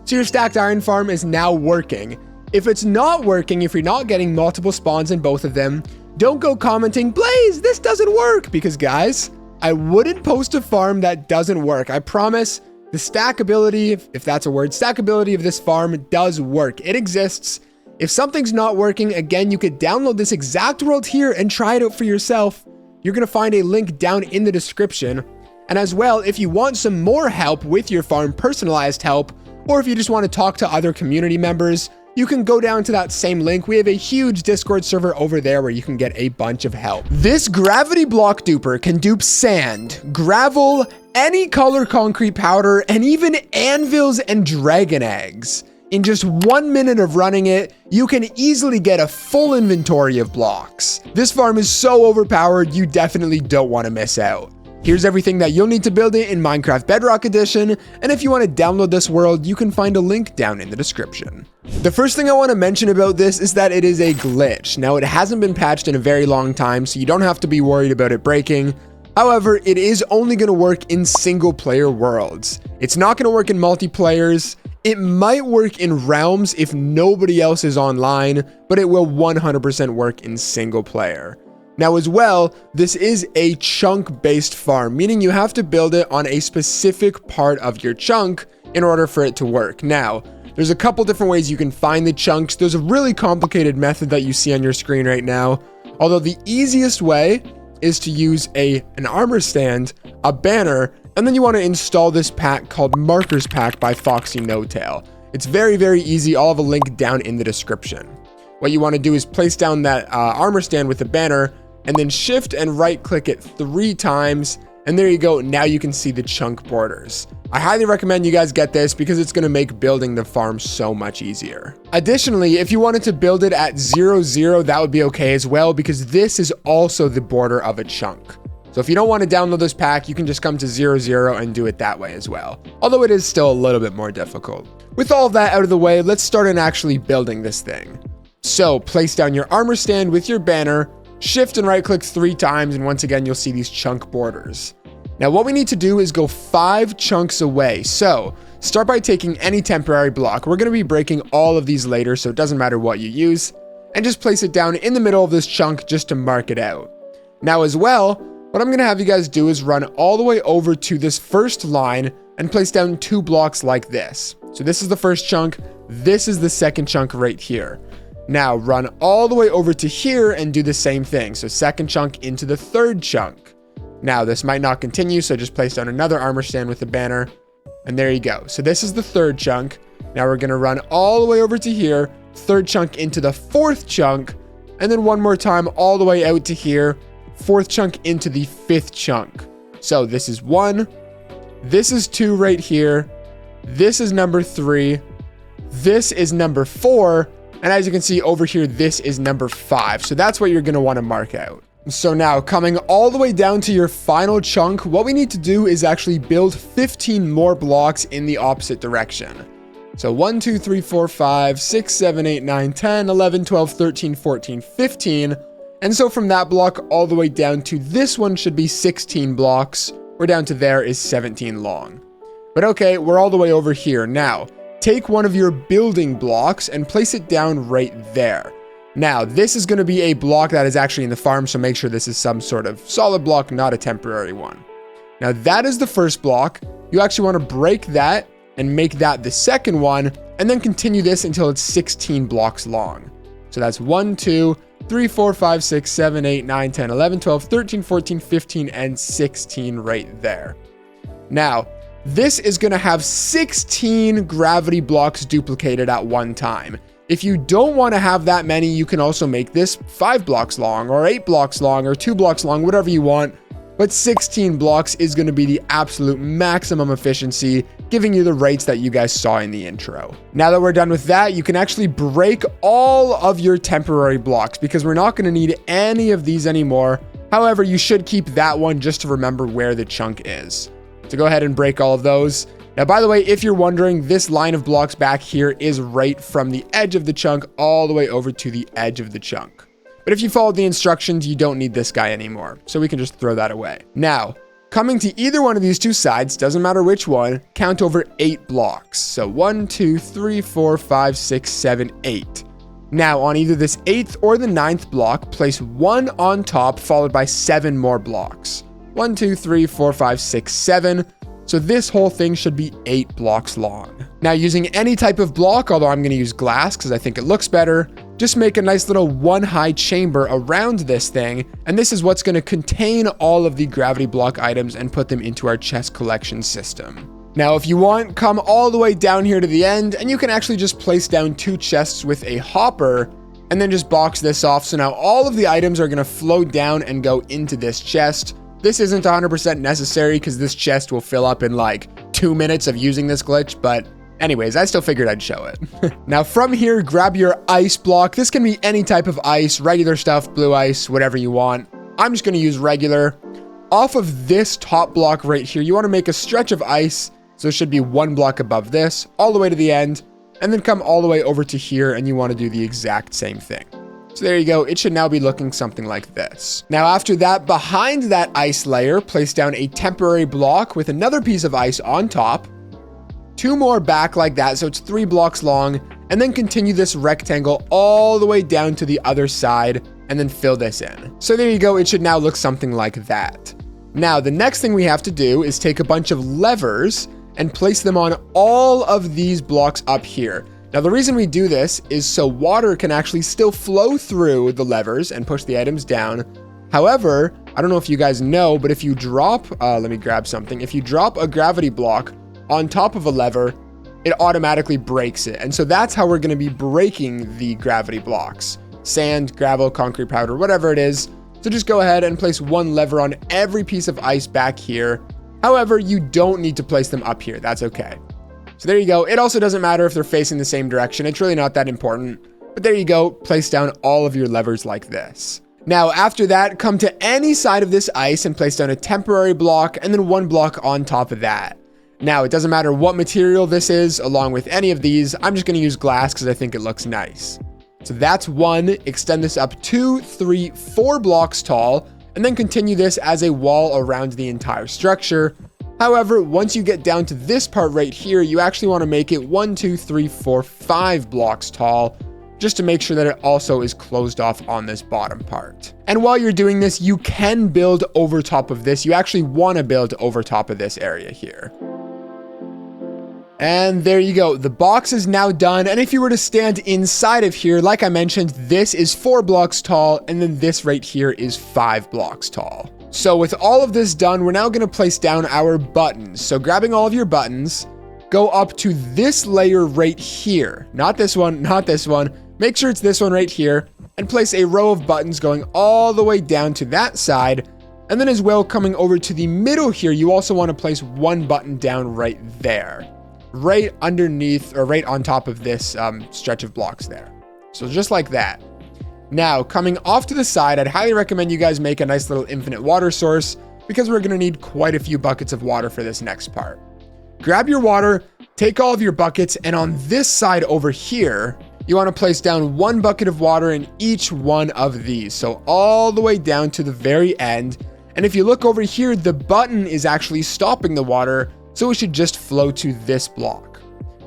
So your stacked iron farm is now working. If it's not working, if you're not getting multiple spawns in both of them, don't go commenting, Blaze, this doesn't work. Because guys, I wouldn't post a farm that doesn't work. I promise. The stackability, if that's a word, stackability of this farm does work. It exists. If something's not working, again, you could download this exact world here and try it out for yourself. You're going to find a link down in the description. And as well, if you want some more help with your farm, personalized help, or if you just want to talk to other community members, you can go down to that same link. We have a huge Discord server over there where you can get a bunch of help. This gravity block duper can dupe sand, gravel, any color concrete powder, and even anvils and dragon eggs. In just 1 minute of running it, you can easily get a full inventory of blocks. This farm is so overpowered, you definitely don't want to miss out. Here's everything that you'll need to build it in Minecraft Bedrock Edition, and if you want to download this world, you can find a link down in the description. The first thing I want to mention about this is that it is a glitch. Now, it hasn't been patched in a very long time, so you don't have to be worried about it breaking. However, it is only going to work in single player worlds. It's not going to work in multiplayers. It might work in realms if nobody else is online, but it will 100% work in single player. Now as well, this is a chunk-based farm, meaning you have to build it on a specific part of your chunk in order for it to work. Now, there's a couple different ways you can find the chunks. There's a really complicated method that you see on your screen right now. Although the easiest way is to use an armor stand, a banner, and then you want to install this pack called Markers Pack by Foxy No-Tail. It's very, very easy. I'll have a link down in the description. What you want to do is place down that armor stand with the banner, and then shift and right click it 3 times. And there you go. Now you can see the chunk borders. I highly recommend you guys get this because it's going to make building the farm so much easier. Additionally, if you wanted to build it at 0, 0, that would be okay as well, because this is also the border of a chunk. So if you don't want to download this pack, you can just come to 0, 0 and do it that way as well. Although it is still a little bit more difficult. With all of that out of the way, let's start on actually building this thing. So place down your armor stand with your banner, shift and right click 3 times, and once again, you'll see these chunk borders. Now what we need to do is go 5 chunks away. So start by taking any temporary block. We're going to be breaking all of these later, so it doesn't matter what you use, and just place it down in the middle of this chunk just to mark it out. Now as well, what I'm going to have you guys do is run all the way over to this first line and place down 2 blocks like this. So this is the first chunk. This is the second chunk right here. Now run all the way over to here and do the same thing. So second chunk into the third chunk. Now this might not continue, so just place down another armor stand with the banner. And there you go. So this is the third chunk. Now we're going to run all the way over to here, third chunk into the fourth chunk, and then one more time all the way out to here, fourth chunk into the 5th chunk. So this is 1, this is 2 right here, this is number 3, this is number 4, and as you can see over here, this is number 5. So that's what you're going to want to mark out. So now coming all the way down to your final chunk, what we need to do is actually build 15 more blocks in the opposite direction. So 1, 2, 3, 4, 5, 6, 7, 8, 9, 10, 11, 12, 13, 14, 15. And so from that block all the way down to this one should be 16 blocks, where down to there is 17 long. But okay, we're all the way over here. Now, take one of your building blocks and place it down right there. Now, this is going to be a block that is actually in the farm, so make sure this is some sort of solid block, not a temporary one. Now, that is the first block. You actually want to break that and make that the second one, and then continue this until it's 16 blocks long. So that's 1, 2, 3, 4, 5, 6, 7, 8, 9, 10, 11, 12, 13, 14, 15, and 16 right there. Now, this is going to have 16 gravity blocks duplicated at one time. If you don't want to have that many, you can also make this 5 blocks long, or 8 blocks long, or 2 blocks long, whatever you want. But 16 blocks is going to be the absolute maximum efficiency, giving you the rates that you guys saw in the intro. Now that we're done with that, you can actually break all of your temporary blocks because we're not going to need any of these anymore. However, you should keep that one just to remember where the chunk is. So go ahead and break all of those. Now, by the way, if you're wondering, this line of blocks back here is right from the edge of the chunk all the way over to the edge of the chunk. But if you followed the instructions, you don't need this guy anymore. So we can just throw that away. Now, coming to either one of these two sides, doesn't matter which one, count over 8 blocks. So 1, 2, 3, 4, 5, 6, 7, 8. Now, on either this 8th or the 9th block, place 1 on top, followed by 7 more blocks. 1, 2, 3, 4, 5, 6, 7. So this whole thing should be 8 blocks long. Now, using any type of block, although I'm going to use glass because I think it looks better, just make a nice little 1 high chamber around this thing. And this is what's going to contain all of the gravity block items and put them into our chest collection system. Now, if you want, come all the way down here to the end, and you can actually just place down 2 chests with a hopper and then just box this off. So now all of the items are going to float down and go into this chest. This isn't 100% necessary because this chest will fill up in like 2 minutes of using this glitch, but anyways, I still figured I'd show it. Now from here, grab your ice block. This can be any type of ice, regular stuff, blue ice, whatever you want. I'm just going to use regular. Off of this top block right here, you want to make a stretch of ice. So it should be 1 block above this, all the way to the end, and then come all the way over to here, and you want to do the exact same thing. So there you go. It should now be looking something like this. Now after that, behind that ice layer, place down a temporary block with another piece of ice on top, 2 more back like that, so it's 3 blocks long, and then continue this rectangle all the way down to the other side, and then fill this in. So there you go. It should now look something like that. Now, the next thing we have to do is take a bunch of levers and place them on all of these blocks up here. Now, the reason we do this is so water can actually still flow through the levers and push the items down. However, I don't know if you guys know, but if you drop, let me grab something. If you drop a gravity block on top of a lever, it automatically breaks it. And so that's how we're going to be breaking the gravity blocks. Sand, gravel, concrete powder, whatever it is. So just go ahead and place 1 lever on every piece of ice back here. However, you don't need to place them up here. That's okay. So there you go. It also doesn't matter if they're facing the same direction. It's really not that important. But there you go. Place down all of your levers like this. Now, after that, come to any side of this ice and place down a temporary block and then 1 block on top of that. Now, it doesn't matter what material this is along with any of these. I'm just going to use glass because I think it looks nice. So that's 1. Extend this up 2, 3, 4 blocks tall, and then continue this as a wall around the entire structure. However, once you get down to this part right here, you actually want to make it 1, 2, 3, 4, 5 blocks tall, just to make sure that it also is closed off on this bottom part. And while you're doing this, you can build over top of this. You actually want to build over top of this area here. And there you go. The box is now done. And if you were to stand inside of here, like I mentioned, this is 4 blocks tall. And then this right here is 5 blocks tall. So with all of this done, we're now going to place down our buttons. So grabbing all of your buttons, go up to this layer right here. Not this one, not this one. Make sure it's this one right here. And place a row of buttons going all the way down to that side. And then as well, coming over to the middle here, you also want to place 1 button down right there. Right underneath or right on top of this stretch of blocks there. So just like that. Now, coming off to the side, I'd highly recommend you guys make a nice little infinite water source because we're going to need quite a few buckets of water for this next part. Grab your water, take all of your buckets, and on this side over here, you want to place down 1 bucket of water in each one of these. So all the way down to the very end. And if you look over here, the button is actually stopping the water. So it should just flow to this block.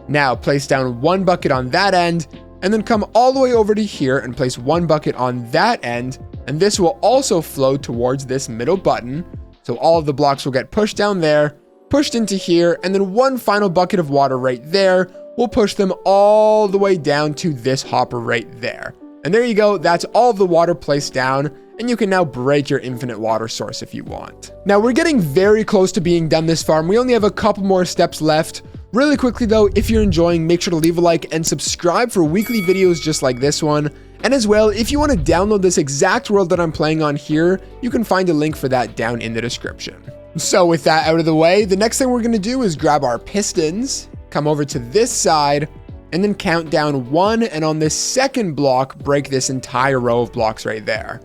Now place down 1 bucket on that end and then come all the way over to here and place 1 bucket on that end. And this will also flow towards this middle button. So all of the blocks will get pushed down there, pushed into here, and then 1 final bucket of water right there will push them all the way down to this hopper right there. And there you go. That's all of the water placed down. And you can now break your infinite water source if you want. Now we're getting very close to being done this farm. We only have a couple more steps left. Really quickly though, if you're enjoying, make sure to leave a like and subscribe for weekly videos just like this one. And as well, if you want to download this exact world that I'm playing on here, you can find a link for that down in the description. So with that out of the way, the next thing we're gonna do is grab our pistons, come over to this side, and then count down 1, and on this second block, break this entire row of blocks right there.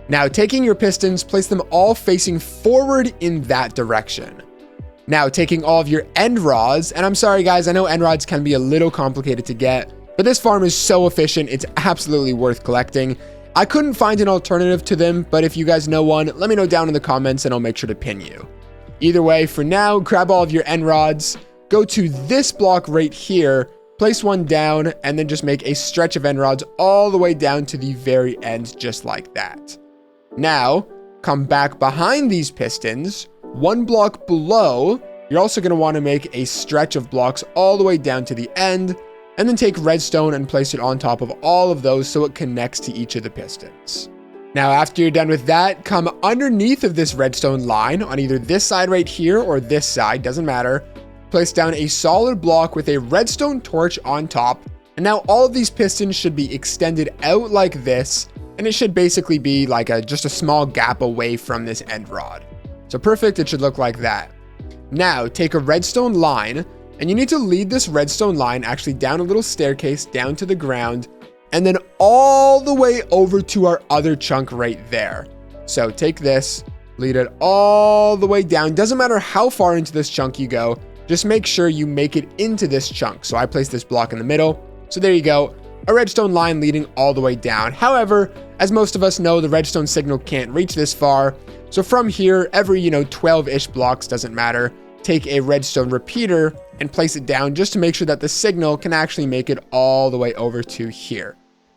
Now, taking your pistons, place them all facing forward in that direction. Now, taking all of your end rods, and I'm sorry guys, I know end rods can be a little complicated to get, but this farm is so efficient, it's absolutely worth collecting. I couldn't find an alternative to them, but if you guys know one, let me know down in the comments and I'll make sure to pin you. Either way, for now, grab all of your end rods, go to this block right here, place one down, and then just make a stretch of end rods all the way down to the very end, just like that. Now, come back behind these pistons, one block below, you're also going to want to make a stretch of blocks all the way down to the end, and then take redstone and place it on top of all of those so it connects to each of the pistons. Now, after you're done with that, come underneath of this redstone line on either this side right here or this side, doesn't matter. Place down a solid block with a redstone torch on top. And now all of these pistons should be extended out like this. And it should basically be like just a small gap away from this end rod. So perfect, it should look like that. Now take a redstone line and you need to lead this redstone line actually down a little staircase down to the ground. And then all the way over to our other chunk right there. So take this, lead it all the way down. Doesn't matter how far into this chunk you go, just make sure you make it into this chunk. So I place this block in the middle. So there you go, a redstone line leading all the way down. However, as most of us know, the redstone signal can't reach this far. So from here, every 12-ish blocks, doesn't matter, take a redstone repeater and place it down just to make sure that the signal can actually make it all the way over to here.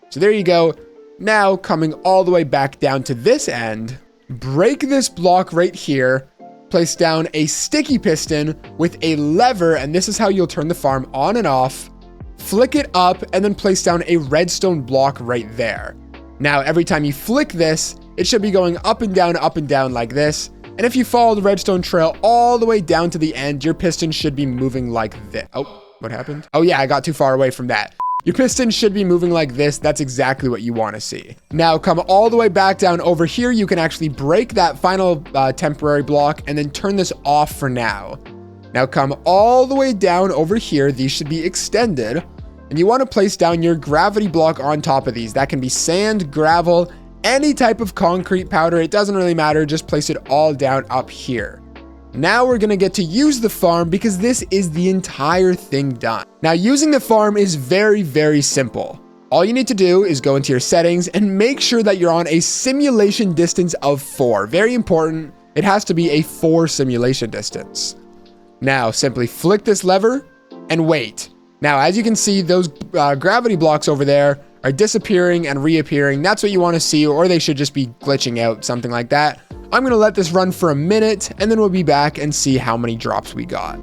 So there you go. Now coming all the way back down to this end, break this block right here, place down a sticky piston with a lever, and this is how you'll turn the farm on and off, flick it up, and then place down a redstone block right there. Now, every time you flick this, it should be going up and down like this. And if you follow the redstone trail all the way down to the end, your piston should be moving like this. Oh, what happened? Oh yeah, I got too far away from that. Your piston should be moving like this. That's exactly what you want to see. Now come all the way back down over here. You can actually break that final temporary block and then turn this off for now. Now come all the way down over here. These should be extended. And you want to place down your gravity block on top of these. That can be sand, gravel, any type of concrete powder. It doesn't really matter. Just place it all down up here. Now we're going to get to use the farm because this is the entire thing done. Now using the farm is very, very simple. All you need to do is go into your settings and make sure that you're on a simulation distance of 4. Very important. It has to be a 4 simulation distance. Now simply flick this lever and wait. Now, as you can see, those gravity blocks over there are disappearing and reappearing. That's what you want to see, or they should just be glitching out, something like that. I'm going to let this run for a minute, and then we'll be back and see how many drops we got.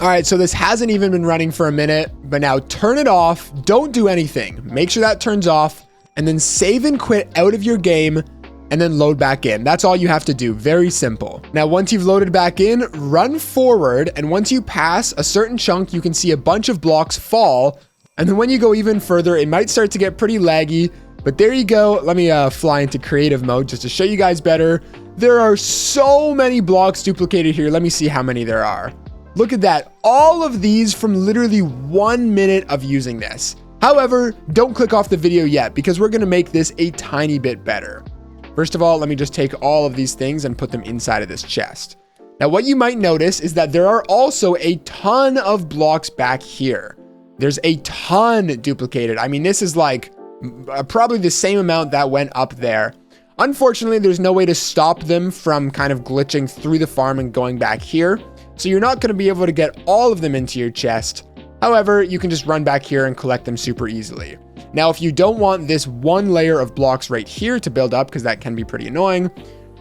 All right, so this hasn't even been running for a minute, but now turn it off. Don't do anything. Make sure that turns off, and then save and quit out of your game, and then load back in. That's all you have to do. Very simple. Now, once you've loaded back in, run forward, and once you pass a certain chunk, you can see a bunch of blocks fall, and then when you go even further, it might start to get pretty laggy, but there you go. Let me fly into creative mode just to show you guys better. There are so many blocks duplicated here. Let me see how many there are. Look at that. All of these from literally 1 minute of using this. However, don't click off the video yet because we're going to make this a tiny bit better. First of all, let me just take all of these things and put them inside of this chest. Now, what you might notice is that there are also a ton of blocks back here. There's a ton duplicated. I mean, this is like probably the same amount that went up there. Unfortunately, there's no way to stop them from kind of glitching through the farm and going back here. So you're not going to be able to get all of them into your chest. However, you can just run back here and collect them super easily. Now, if you don't want this one layer of blocks right here to build up, because that can be pretty annoying,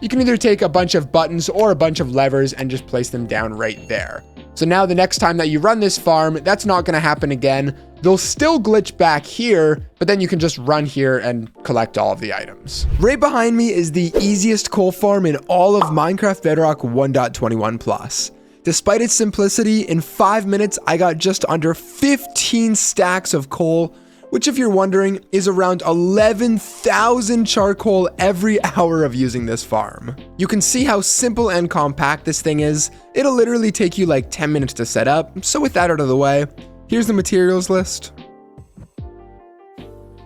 you can either take a bunch of buttons or a bunch of levers and just place them down right there. So now the next time that you run this farm, that's not going to happen again. They'll still glitch back here, but then you can just run here and collect all of the items. Right behind me is the easiest coal farm in all of Minecraft Bedrock 1.21 plus. Despite its simplicity, in 5 minutes, I got just under 15 stacks of coal, which if you're wondering is around 11,000 charcoal every hour of using this farm. You can see how simple and compact this thing is. It'll literally take you like 10 minutes to set up, so with that out of the way, here's the materials list.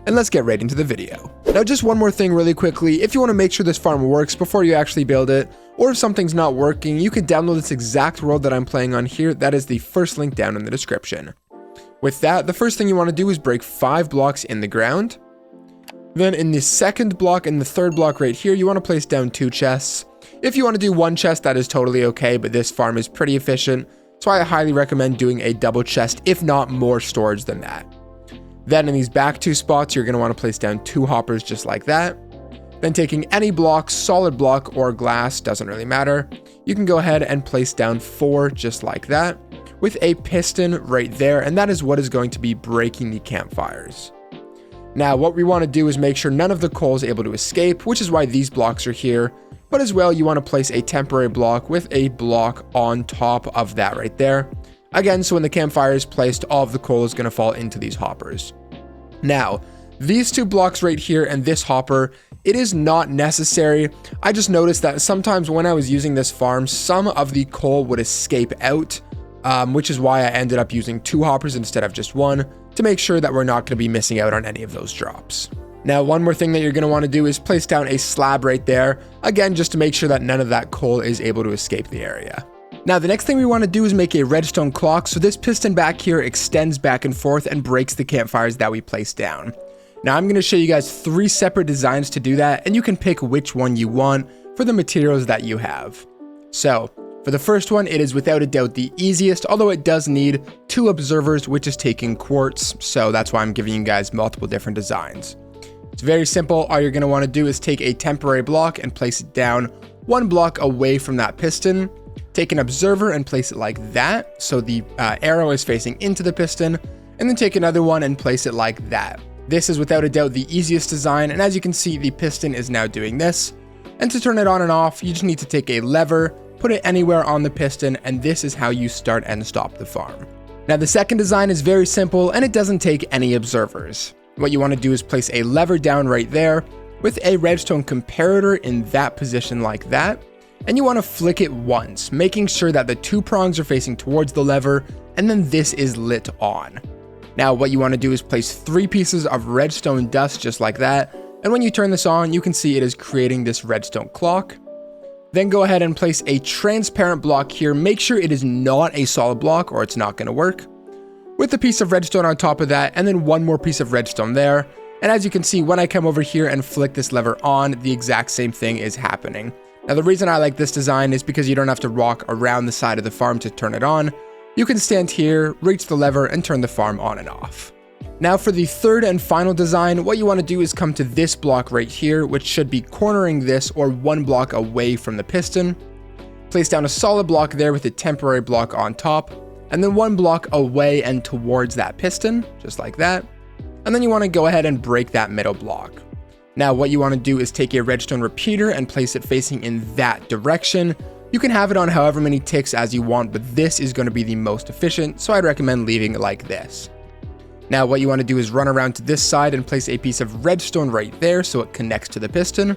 And let's get right into the video. Now just one more thing really quickly, if you want to make sure this farm works before you actually build it, or if something's not working, you can download this exact world that I'm playing on here. That is the first link down in the description. With that, the first thing you want to do is break 5 blocks in the ground. Then in the second block and the third block right here, you want to place down 2 chests. If you want to do 1 chest, that is totally okay, but this farm is pretty efficient, so I highly recommend doing a double chest, if not more storage than that. Then in these back 2 spots, you're going to want to place down 2 hoppers just like that. Then taking any block, solid block or glass, doesn't really matter, you can go ahead and place down 4 just like that, with a piston right there, and that is what is going to be breaking the campfires. Now what we want to do is make sure none of the coal is able to escape, which is why these blocks are here, but as well you want to place a temporary block with a block on top of that right there. Again, so when the campfire is placed, all of the coal is going to fall into these hoppers. Now, these 2 blocks right here and this hopper, it is not necessary. I just noticed that sometimes when I was using this farm, some of the coal would escape out, which is why I ended up using 2 hoppers instead of just 1, to make sure that we're not going to be missing out on any of those drops. Now, one more thing that you're going to want to do is place down a slab right there, again, just to make sure that none of that coal is able to escape the area. Now, the next thing we want to do is make a redstone clock, so this piston back here extends back and forth and breaks the campfires that we place down. Now, I'm going to show you guys 3 separate designs to do that, and you can pick which one you want for the materials that you have. So, for the first one, it is without a doubt the easiest, although it does need 2 observers, which is taking quartz, so that's why I'm giving you guys multiple different designs. It's very simple. All you're going to want to do is take a temporary block and place it down 1 block away from that piston. Take an observer and place it like that, so the arrow is facing into the piston, and then take another one and place it like that. This is without a doubt the easiest design, and as you can see, the piston is now doing this. And to turn it on and off, you just need to take a lever, put it anywhere on the piston, and this is how you start and stop the farm. Now the second design is very simple, and it doesn't take any observers. What you want to do is place a lever down right there, with a redstone comparator in that position like that, and you want to flick it once, making sure that the 2 prongs are facing towards the lever, and then this is lit on. Now what you want to do is place 3 pieces of redstone dust just like that, and when you turn this on, you can see it is creating this redstone clock. Then go ahead and place a transparent block here. Make sure it is not a solid block or it's not going to work. With a piece of redstone on top of that, and then 1 more piece of redstone there. And as you can see, when I come over here and flick this lever on, the exact same thing is happening. Now the reason I like this design is because you don't have to walk around the side of the farm to turn it on. You can stand here, reach the lever, and turn the farm on and off. Now for the third and final design, what you want to do is come to this block right here, which should be cornering this or 1 block away from the piston. Place down a solid block there with a temporary block on top, and then 1 block away and towards that piston, just like that. And then you want to go ahead and break that middle block. Now what you want to do is take a redstone repeater and place it facing in that direction. You can have it on however many ticks as you want, but this is going to be the most efficient, so I'd recommend leaving it like this. Now what you want to do is run around to this side and place a piece of redstone right there so it connects to the piston.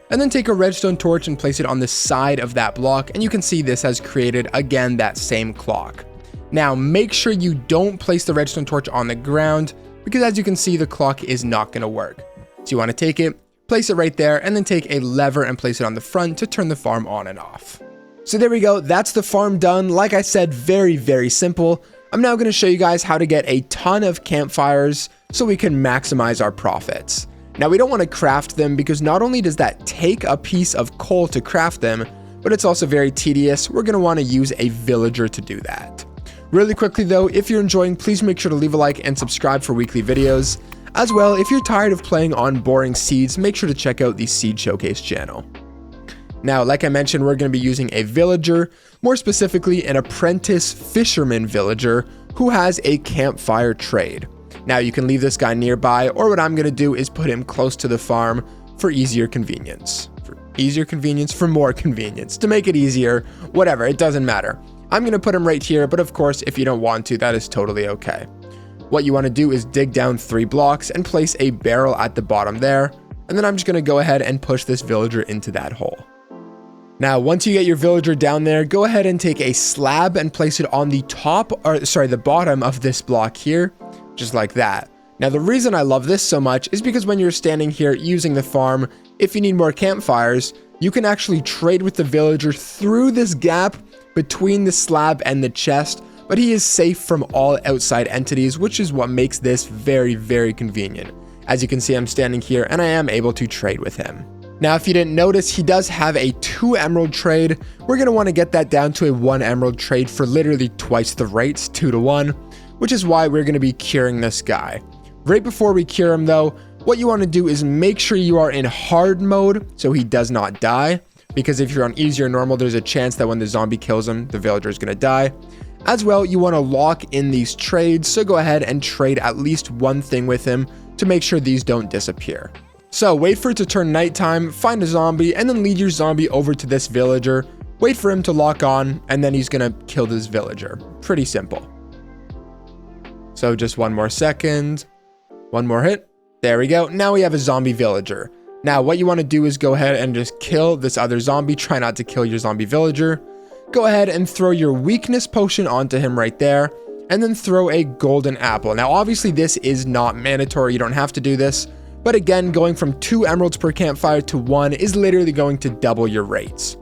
And then take a redstone torch and place it on the side of that block, and you can see this has created, again, that same clock. Now make sure you don't place the redstone torch on the ground, because as you can see, the clock is not going to work. So you want to take it, place it right there, and then take a lever and place it on the front to turn the farm on and off. So there we go, that's the farm done. Like I said, very, very simple. I'm now going to show you guys how to get a ton of campfires so we can maximize our profits. Now we don't want to craft them because not only does that take a piece of coal to craft them, but it's also very tedious. We're going to want to use a villager to do that. Really quickly though, if you're enjoying, please make sure to leave a like and subscribe for weekly videos. As well, if you're tired of playing on boring seeds, make sure to check out the Seed Showcase channel. Now, like I mentioned, we're going to be using a villager, more specifically an apprentice fisherman villager who has a campfire trade. Now, you can leave this guy nearby, or what I'm going to do is put him close to the farm for easier convenience. For more convenience, to make it easier, whatever, it doesn't matter. I'm going to put him right here, but of course, if you don't want to, that is totally okay. what you want to do is dig down 3 blocks and place a barrel at the bottom there. And then I'm just going to go ahead and push this villager into that hole. Now, once you get your villager down there, go ahead and take a slab and place it on the the bottom of this block here, just like that. Now, the reason I love this so much is because when you're standing here using the farm, if you need more campfires, you can actually trade with the villager through this gap between the slab and the chest, but he is safe from all outside entities, which is what makes this very, very convenient. As you can see, I'm standing here and I am able to trade with him. Now, if you didn't notice, he does have a 2 emerald trade. We're going to want to get that down to a 1 emerald trade for literally twice the rates, 2 to 1, which is why we're going to be curing this guy. Right before we cure him though, what you want to do is make sure you are in hard mode so he does not die, because if you're on easy or normal, there's a chance that when the zombie kills him, the villager is going to die. As well, you want to lock in these trades, so go ahead and trade at least 1 thing with him to make sure these don't disappear. So wait for it to turn nighttime, find a zombie, and then lead your zombie over to this villager, wait for him to lock on, and then he's going to kill this villager. Pretty simple. So just 1 more second, 1 more hit. There we go. Now we have a zombie villager. Now what you want to do is go ahead and just kill this other zombie. Try not to kill your zombie villager. Go ahead and throw your weakness potion onto him right there, and then throw a golden apple. Now obviously this is not mandatory, you don't have to do this, but again, going from 2 emeralds per campfire to 1 is literally going to double your rates.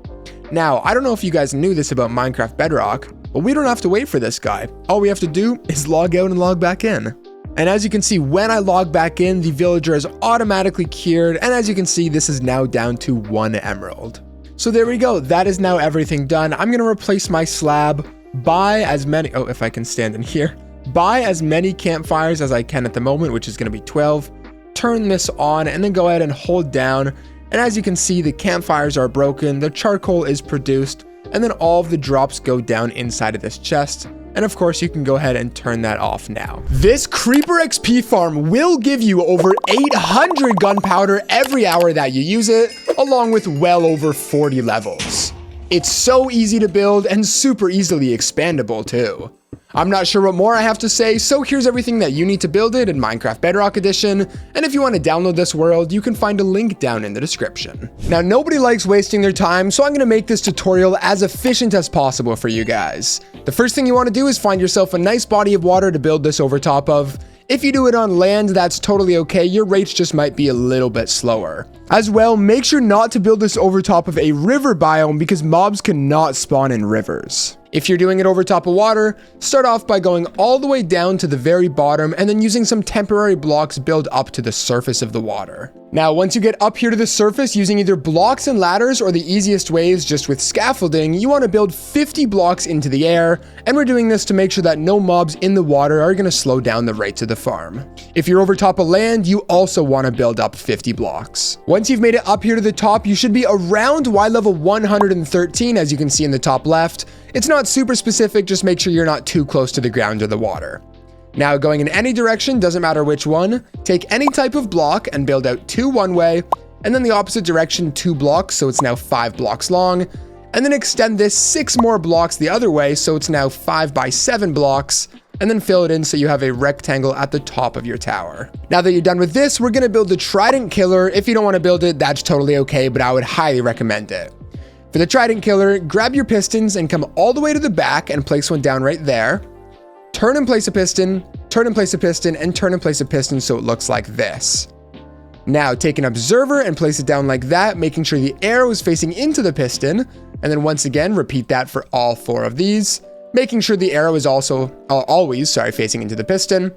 Now, I don't know if you guys knew this about Minecraft Bedrock, but we don't have to wait for this guy. All we have to do is log out and log back in. And as you can see, when I log back in, the villager is automatically cured, and as you can see, this is now down to 1 emerald. So there we go, that is now everything done. I'm gonna replace my slab, buy as many, if I can stand in here, buy as many campfires as I can at the moment, which is gonna be 12, turn this on, and then go ahead and hold down. And as you can see, the campfires are broken, the charcoal is produced, and then all of the drops go down inside of this chest. And of course, you can go ahead and turn that off now. This Creeper XP farm will give you over 800 gunpowder every hour that you use it, along with well over 40 levels. It's so easy to build and super easily expandable too. I'm not sure what more I have to say, so here's everything that you need to build it in Minecraft Bedrock Edition, and if you want to download this world, you can find a link down in the description. Now, nobody likes wasting their time, so I'm going to make this tutorial as efficient as possible for you guys. The first thing you want to do is find yourself a nice body of water to build this over top of. If you do it on land, that's totally okay, your rates just might be a little bit slower. As well, make sure not to build this over top of a river biome because mobs cannot spawn in rivers. If you're doing it over top of water, start off by going all the way down to the very bottom and then using some temporary blocks build up to the surface of the water. Now, once you get up here to the surface using either blocks and ladders or the easiest way is just with scaffolding, you want to build 50 blocks into the air, and we're doing this to make sure that no mobs in the water are going to slow down the rates of the farm. If you're over top of land, you also want to build up 50 blocks. Once you've made it up here to the top, you should be around Y level 113, as you can see in the top left. It's not super specific, just make sure you're not too close to the ground or the water. Now, going in any direction, doesn't matter which one, take any type of block and build out 2 one way, and then the opposite direction 2 blocks, so it's now 5 blocks long, and then extend this 6 more blocks the other way, so it's now 5 by 7 blocks, and then fill it in so you have a rectangle at the top of your tower. Now that you're done with this, we're gonna build the Trident Killer. If you don't wanna build it, that's totally okay, but I would highly recommend it. For the Trident Killer, grab your pistons and come all the way to the back and place one down right there. Turn and place a piston, turn and place a piston, and turn and place a piston so it looks like this. Now take an observer and place it down like that, making sure the arrow is facing into the piston, and then once again, repeat that for all 4 of these, making sure the arrow is also always facing into the piston.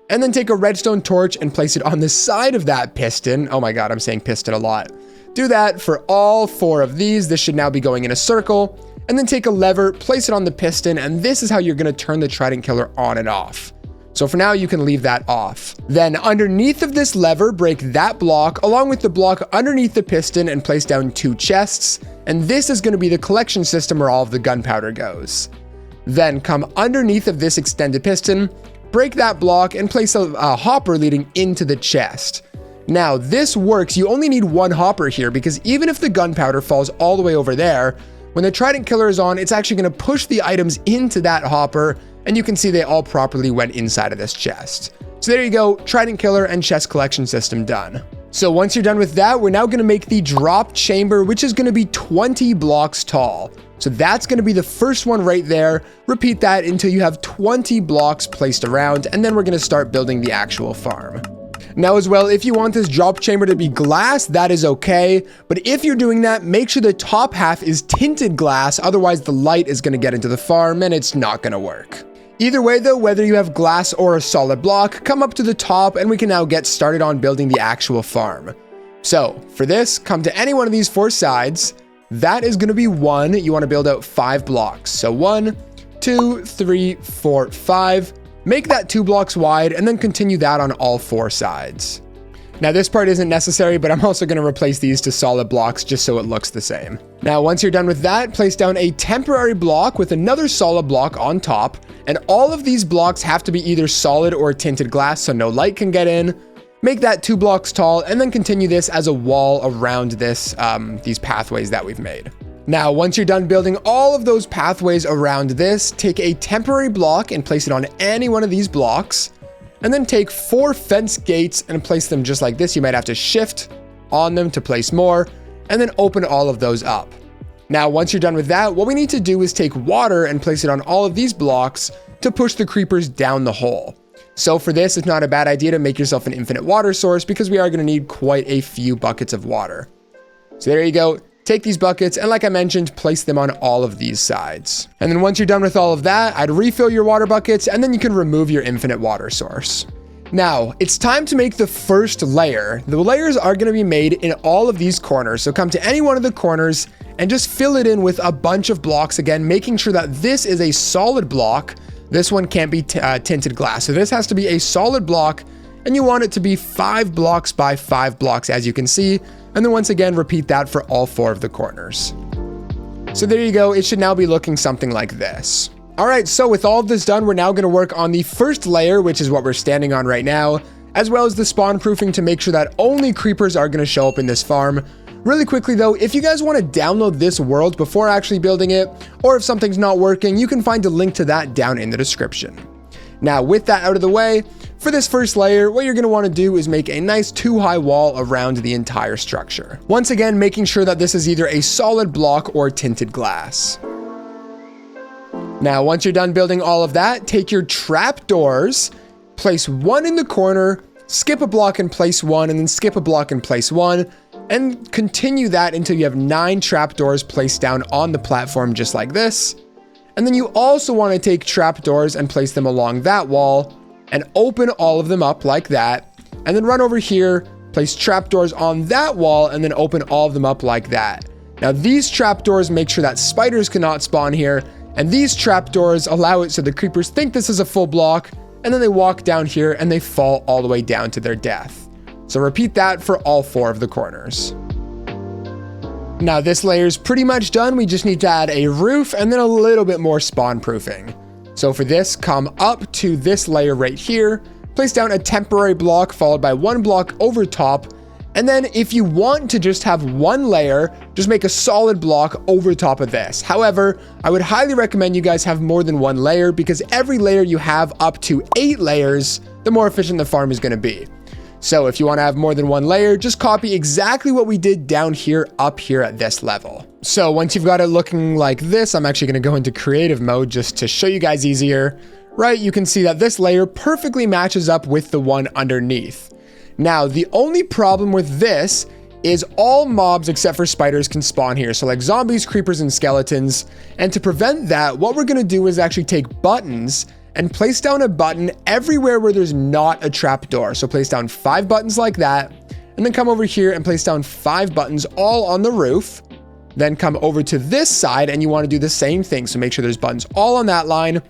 And then take a redstone torch and place it on the side of that piston. Oh my god, I'm saying piston a lot. Do that for all 4 of these. This should now be going in a circle. And then take a lever, place it on the piston, and this is how you're going to turn the Trident Killer on and off. So for now, you can leave that off. Then underneath of this lever, break that block along with the block underneath the piston and place down 2 chests. And this is going to be the collection system where all of the gunpowder goes. Then come underneath of this extended piston, break that block and place a hopper leading into the chest. Now this works, you only need 1 hopper here because even if the gunpowder falls all the way over there, When the trident killer is on, it's actually going to push the items into that hopper, and you can see they all properly went inside of this chest. So there you go, trident killer and chest collection system done. So once you're done with that, we're now going to make the drop chamber, which is going to be 20 blocks tall. So that's going to be the first one right there. Repeat that until you have 20 blocks placed around, and then we're going to start building the actual farm. Now as well, if you want this drop chamber to be glass, that is okay. But if you're doing that, make sure the top half is tinted glass. Otherwise the light is going to get into the farm and it's not going to work. Either way though, whether you have glass or a solid block, come up to the top and we can now get started on building the actual farm. So for this, come to any one of these 4 sides. That is going to be 1. You want to build out 5 blocks. So 1, 2, 3, 4, 5. Make that 2 blocks wide and then continue that on all 4 sides. Now this part isn't necessary, but I'm also going to replace these to solid blocks just so it looks the same. Now once you're done with that, place down a temporary block with another solid block on top, and all of these blocks have to be either solid or tinted glass so no light can get in. Make that 2 blocks tall and then continue this as a wall around this these pathways that we've made. Now, once you're done building all of those pathways around this, take a temporary block and place it on any one of these blocks, and then take 4 fence gates and place them just like this. You might have to shift on them to place more, and then open all of those up. Now, once you're done with that, what we need to do is take water and place it on all of these blocks to push the creepers down the hole. So for this, it's not a bad idea to make yourself an infinite water source because we are going to need quite a few buckets of water. So there you go. Take these buckets and like I mentioned, place them on all of these sides. And then once you're done with all of that, I'd refill your water buckets and then you can remove your infinite water source. Now, it's time to make the first layer. The layers are going to be made in all of these corners. So come to any one of the corners and just fill it in with a bunch of blocks again, making sure that this is a solid block. This one can't be tinted glass. So this has to be a solid block and you want it to be 5 blocks by 5 blocks as you can see. And then once again, repeat that for all 4 of the corners. So there you go. It should now be looking something like this. All right, so with all of this done, we're now going to work on the first layer, which is what we're standing on right now, as well as the spawn proofing to make sure that only creepers are going to show up in this farm. Really quickly though, if you guys want to download this world before actually building it, or if something's not working, you can find a link to that down in the description. Now with that out of the way, for this first layer, what you're going to want to do is make a nice 2-high wall around the entire structure. Once again, making sure that this is either a solid block or tinted glass. Now, once you're done building all of that, take your trapdoors, place 1 in the corner, skip a block and place 1, and then skip a block and place 1, and continue that until you have 9 trapdoors placed down on the platform just like this. And then you also want to take trapdoors and place them along that wall, and open all of them up like that, and then run over here, place trapdoors on that wall, and then open all of them up like that. Now these trapdoors make sure that spiders cannot spawn here, and these trapdoors allow it so the creepers think this is a full block, and then they walk down here and they fall all the way down to their death. So repeat that for all 4 of the corners. Now this layer is pretty much done. We just need to add a roof and then a little bit more spawn proofing. So for this, come up to this layer right here, place down a temporary block followed by 1 block over top. And then if you want to just have 1 layer, just make a solid block over top of this. However, I would highly recommend you guys have more than 1 layer because every layer you have up to 8 layers, the more efficient the farm is going to be. So if you want to have more than 1 layer, just copy exactly what we did down here, up here at this level. So once you've got it looking like this, I'm actually going to go into creative mode just to show you guys easier. Right, you can see that this layer perfectly matches up with the one underneath. Now, the only problem with this is all mobs except for spiders can spawn here. So like zombies, creepers, and skeletons. And to prevent that, what we're going to do is actually take buttons and place down a button everywhere where there's not a trapdoor. So place down 5 buttons like that, and then come over here and place down 5 buttons all on the roof. Then come over to this side and you want to do the same thing. So make sure there's buttons all on that line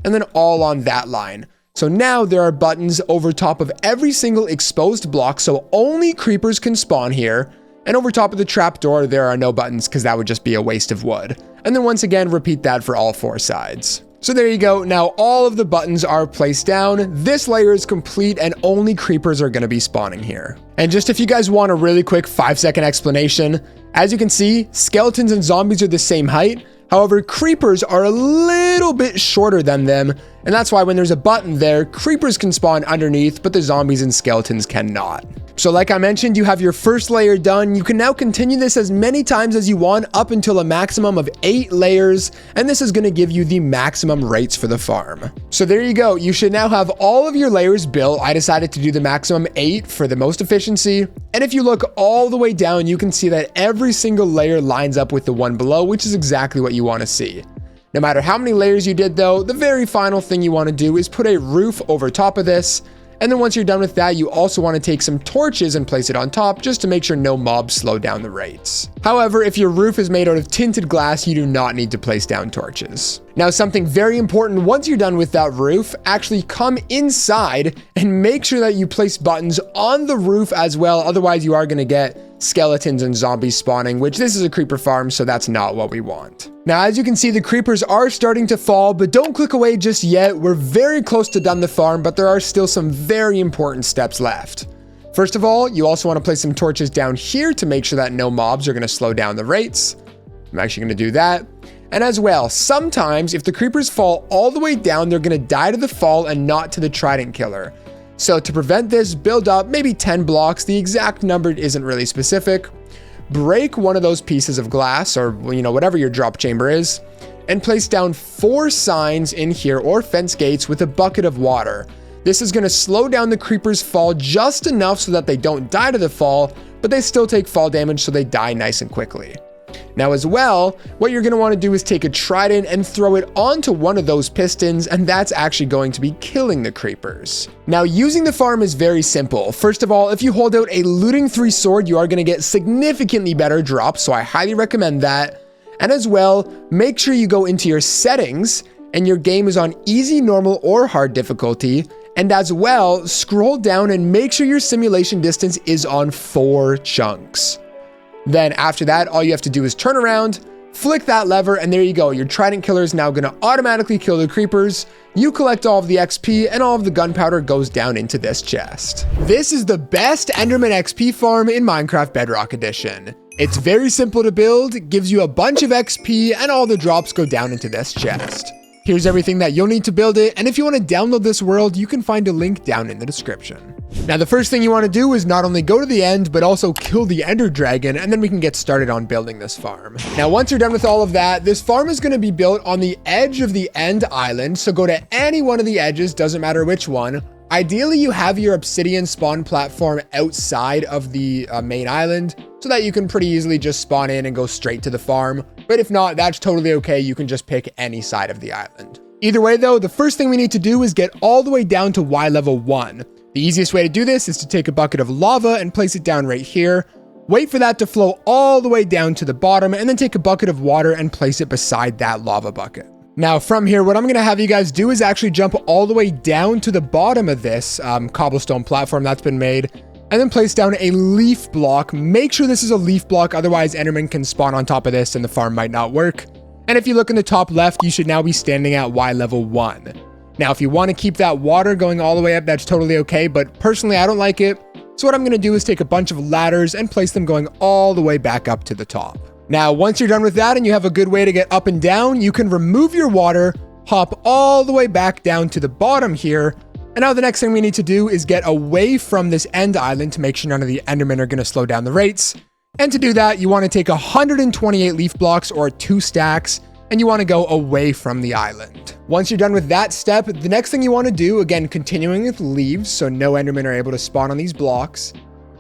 and then all on that line. So now there are buttons over top of every single exposed block, so only creepers can spawn here. And over top of the trapdoor, there are no buttons because that would just be a waste of wood. And then once again, repeat that for all 4 sides. So there you go. Now all of the buttons are placed down. This layer is complete and only creepers are going to be spawning here. And just if you guys want a really quick 5-second explanation, as you can see, skeletons and zombies are the same height. However, creepers are a little bit shorter than them. And that's why when there's a button there, creepers can spawn underneath, but the zombies and skeletons cannot. So like I mentioned, you have your first layer done. You can now continue this as many times as you want up until a maximum of 8 layers. And this is going to give you the maximum rates for the farm. So there you go. You should now have all of your layers built. I decided to do the maximum 8 for the most efficiency. And if you look all the way down, you can see that every single layer lines up with the one below, which is exactly what you want to see. No matter how many layers you did though, the very final thing you want to do is put a roof over top of this. And then once you're done with that, you also want to take some torches and place it on top just to make sure no mobs slow down the rates. However, if your roof is made out of tinted glass, you do not need to place down torches. Now, something very important, once you're done with that roof, actually come inside and make sure that you place buttons on the roof as well. Otherwise, you are going to get skeletons and zombies spawning, which this is a creeper farm, so that's not what we want. Now, as you can see, the creepers are starting to fall, but don't click away just yet. We're very close to done the farm, but there are still some very important steps left. First of all, you also want to place some torches down here to make sure that no mobs are going to slow down the rates. I'm actually going to do that. And as well, sometimes if the creepers fall all the way down, they're going to die to the fall and not to the trident killer. So to prevent this, build up maybe 10 blocks. The exact number isn't really specific. Break one of those pieces of glass or, whatever your drop chamber is, and place down 4 signs in here or fence gates with a bucket of water. This is going to slow down the creepers' fall just enough so that they don't die to the fall, but they still take fall damage so they die nice and quickly. Now as well, what you're going to want to do is take a trident and throw it onto one of those pistons, and that's actually going to be killing the creepers. Now using the farm is very simple. First of all, if you hold out a looting 3 sword, you are going to get significantly better drops, so I highly recommend that. And as well, make sure you go into your settings and your game is on easy, normal, or hard difficulty. And as well, scroll down and make sure your simulation distance is on 4 chunks. Then after that, all you have to do is turn around, flick that lever, and there you go. Your trident killer is now going to automatically kill the creepers. You collect all of the XP and all of the gunpowder goes down into this chest. This is the best Enderman XP farm in Minecraft Bedrock Edition. It's very simple to build, gives you a bunch of XP, and all the drops go down into this chest. Here's everything that you'll need to build it, and if you want to download this world, you can find a link down in the description. Now, the first thing you want to do is not only go to the end, but also kill the Ender Dragon, and then we can get started on building this farm. Now, once you're done with all of that, this farm is going to be built on the edge of the end island, so go to any one of the edges, doesn't matter which one. Ideally, you have your obsidian spawn platform outside of the main island, so that you can pretty easily just spawn in and go straight to the farm. But if not, that's totally okay. You can just pick any side of the island. Either way though, the first thing we need to do is get all the way down to Y level 1. The easiest way to do this is to take a bucket of lava and place it down right here. Wait for that to flow all the way down to the bottom, and then take a bucket of water and place it beside that lava bucket. Now from here, what I'm going to have you guys do is actually jump all the way down to the bottom of this cobblestone platform that's been made, and then place down a leaf block. Make sure this is a leaf block, otherwise Enderman can spawn on top of this and the farm might not work. And if you look in the top left, you should now be standing at Y level 1. Now, if you want to keep that water going all the way up, that's totally okay, but personally, I don't like it. So what I'm going to do is take a bunch of ladders and place them going all the way back up to the top. Now, once you're done with that and you have a good way to get up and down, you can remove your water, hop all the way back down to the bottom here. And now the next thing we need to do is get away from this end island to make sure none of the Endermen are going to slow down the rates. And to do that, you want to take 128 leaf blocks or 2 stacks, and you want to go away from the island. Once you're done with that step, the next thing you want to do, again, continuing with leaves so no Endermen are able to spawn on these blocks,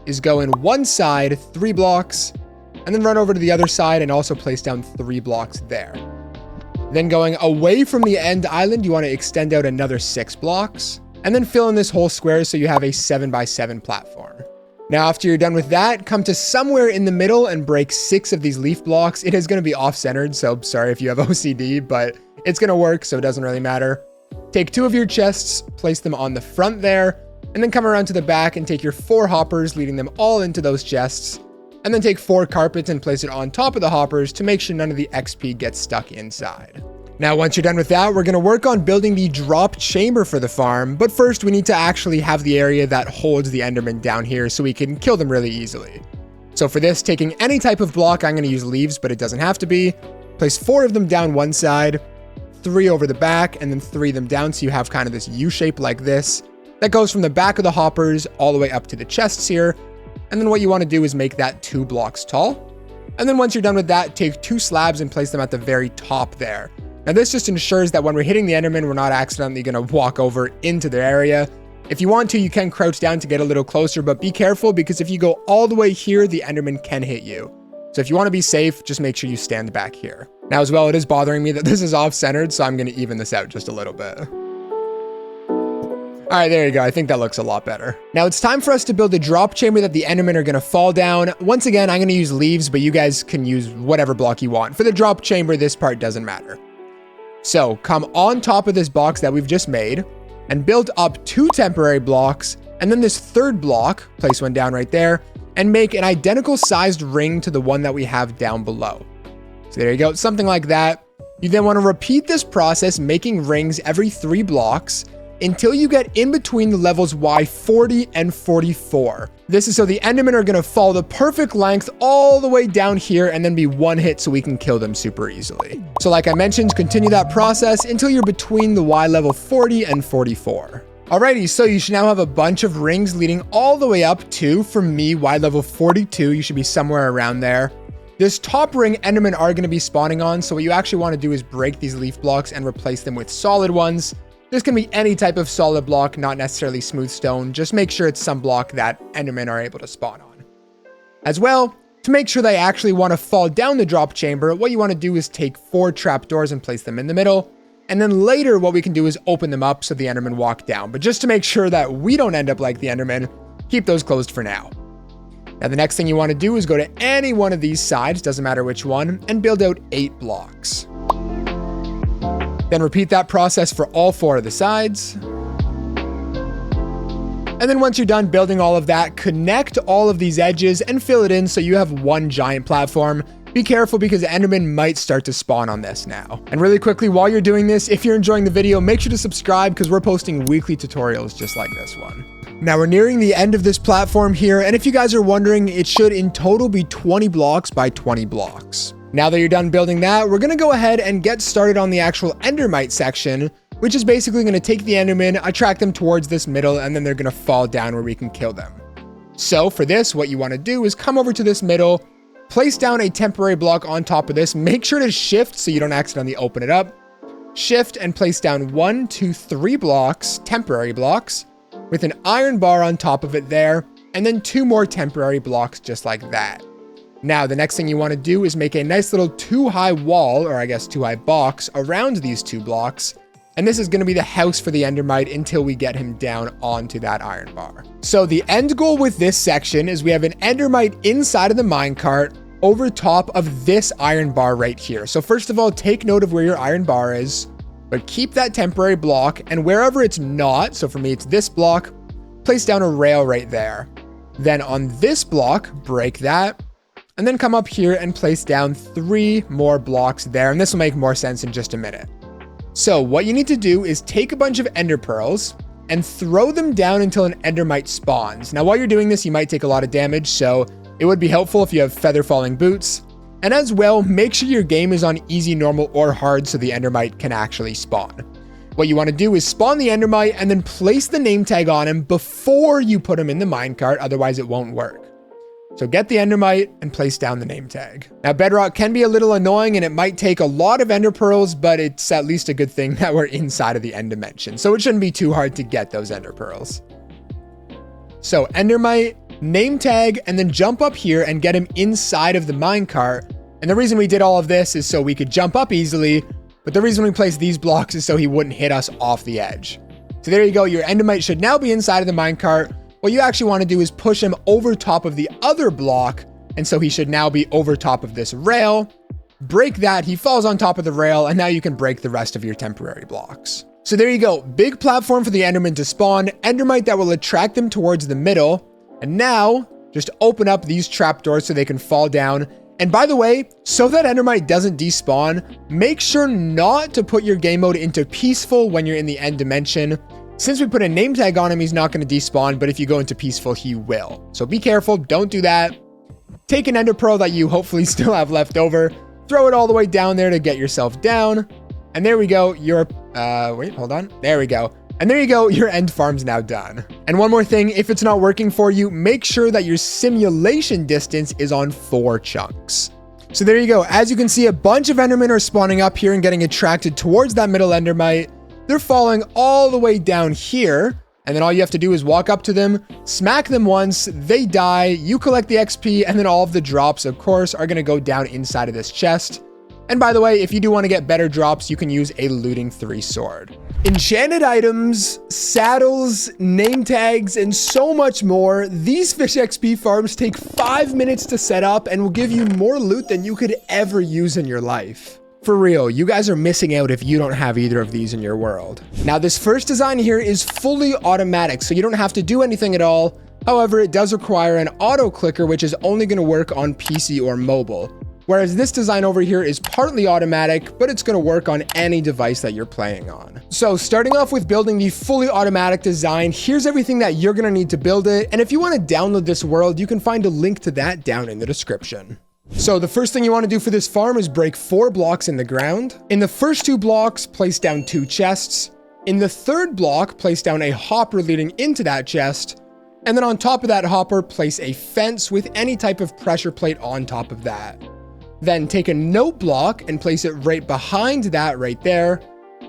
is go in one side 3 blocks, and then run over to the other side and also place down 3 blocks there. Then going away from the end island, you want to extend out another 6 blocks, and then fill in this whole square so you have a 7x7 platform. Now, after you're done with that, come to somewhere in the middle and break 6 of these leaf blocks. It is going to be off-centered, so sorry if you have OCD, but it's going to work, so it doesn't really matter. Take 2 of your chests, place them on the front there, and then come around to the back and take your 4 hoppers, leading them all into those chests, and then take 4 carpets and place it on top of the hoppers to make sure none of the XP gets stuck inside. Now, once you're done with that, we're going to work on building the drop chamber for the farm. But first, we need to actually have the area that holds the Enderman down here so we can kill them really easily. So for this, taking any type of block, I'm going to use leaves, but it doesn't have to be. Place 4 of them down one side, 3 over the back, and then 3 of them down. So you have kind of this U shape like this. That goes from the back of the hoppers all the way up to the chests here. And then what you want to do is make that 2 blocks tall. And then once you're done with that, take 2 slabs and place them at the very top there. Now this just ensures that when we're hitting the Enderman, we're not accidentally going to walk over into their area. If you want to, you can crouch down to get a little closer, but be careful because if you go all the way here, the Enderman can hit you. So if you want to be safe, just make sure you stand back here. Now as well, it is bothering me that this is off-centered, so I'm going to even this out just a little bit. All right, there you go. I think that looks a lot better. Now it's time for us to build a drop chamber that the Endermen are going to fall down. Once again, I'm going to use leaves, but you guys can use whatever block you want. For the drop chamber, this part doesn't matter. So come on top of this box that we've just made and build up 2 temporary blocks. And then this 3rd block, place one down right there and make an identical sized ring to the one that we have down below. So there you go. Something like that. You then want to repeat this process, making rings every 3 blocks until you get in between the levels Y40 and 44. This is so the Endermen are going to fall the perfect length all the way down here and then be one hit so we can kill them super easily. So like I mentioned, continue that process until you're between the Y level 40 and 44. Alrighty, so you should now have a bunch of rings leading all the way up to, for me, Y level 42. You should be somewhere around there. This top ring Endermen are going to be spawning on, so what you actually want to do is break these leaf blocks and replace them with solid ones. This can be any type of solid block, not necessarily smooth stone. Just make sure it's some block that Endermen are able to spawn on. As well, to make sure they actually want to fall down the drop chamber, what you want to do is take 4 trapdoors and place them in the middle. And then later, what we can do is open them up so the Endermen walk down. But just to make sure that we don't end up like the Endermen, keep those closed for now. Now, the next thing you want to do is go to any one of these sides, doesn't matter which one, and build out 8 blocks. Then repeat that process for all 4 of the sides. And then once you're done building all of that, connect all of these edges and fill it in so you have one giant platform. Be careful because Endermen might start to spawn on this now. And really quickly, while you're doing this, if you're enjoying the video, make sure to subscribe because we're posting weekly tutorials just like this one. Now we're nearing the end of this platform here, and if you guys are wondering, it should in total be 20 blocks by 20 blocks. Now that you're done building that, we're going to go ahead and get started on the actual Endermite section, which is basically going to take the Endermen, attract them towards this middle, and then they're going to fall down where we can kill them. So for this, what you want to do is come over to this middle, place down a temporary block on top of this, make sure to shift so you don't accidentally open it up, shift and place down 1, 2, 3 blocks, temporary blocks, with an iron bar on top of it there, and then 2 more temporary blocks just like that. Now, the next thing you want to do is make a nice little 2-high wall, or I guess 2-high box, around these 2 blocks. And this is going to be the house for the Endermite until we get him down onto that iron bar. So the end goal with this section is we have an Endermite inside of the minecart over top of this iron bar right here. So first of all, take note of where your iron bar is, but keep that temporary block. And wherever it's not, so for me, it's this block, place down a rail right there. Then on this block, break that. And then come up here and place down 3 more blocks there. And this will make more sense in just a minute. So what you need to do is take a bunch of ender pearls and throw them down until an endermite spawns. Now, while you're doing this, you might take a lot of damage. So it would be helpful if you have feather falling boots. And as well, make sure your game is on easy, normal, or hard so the endermite can actually spawn. What you want to do is spawn the endermite and then place the name tag on him before you put him in the minecart. Otherwise, it won't work. So get the endermite and place down the name tag. Now Bedrock can be a little annoying and it might take a lot of ender pearls, but it's at least a good thing that we're inside of the end dimension. So it shouldn't be too hard to get those ender pearls. So endermite, name tag, and then jump up here and get him inside of the minecart. And the reason we did all of this is so we could jump up easily, but the reason we placed these blocks is so he wouldn't hit us off the edge. So there you go. Your endermite should now be inside of the minecart. What you actually want to do is push him over top of the other block. And so he should now be over top of this rail. Break that, he falls on top of the rail, and now you can break the rest of your temporary blocks. So there you go. Big platform for the Enderman to spawn, Endermite that will attract them towards the middle. And now just open up these trapdoors so they can fall down And by the way, so that Endermite doesn't despawn, make sure not to put your game mode into peaceful when you're in the end dimension. Since we put a name tag on him, he's not going to despawn, but if you go into peaceful, he will. So be careful, don't do that. Take an ender pearl that you hopefully still have left over, throw it all the way down there to get yourself down. And there we go, wait, hold on. There we go. And there you go, your end farm's now done. And one more thing, if it's not working for you, make sure that your simulation distance is on 4 chunks. So there you go. As you can see, a bunch of Endermen are spawning up here and getting attracted towards that middle Endermite. They're falling all the way down here. And then all you have to do is walk up to them, smack them once, they die, you collect the XP, and then all of the drops, of course, are going to go down inside of this chest. And by the way, if you do want to get better drops, you can use a looting 3 sword. Enchanted items, saddles, name tags, and so much more. These fish XP farms take 5 minutes to set up and will give you more loot than you could ever use in your life. For real, you guys are missing out if you don't have either of these in your world. Now, this first design here is fully automatic, so you don't have to do anything at all. However, it does require an auto clicker, which is only going to work on PC or mobile. Whereas this design over here is partly automatic, but it's going to work on any device that you're playing on. So starting off with building the fully automatic design, here's everything that you're going to need to build it. And if you want to download this world, you can find a link to that down in the description. So the first thing you want to do for this farm is break 4 blocks in the ground. In the first 2 blocks, place down 2 chests. In the third block, place down a hopper leading into that chest. And then on top of that hopper, place a fence with any type of pressure plate on top of that. Then take a note block and place it right behind that right there.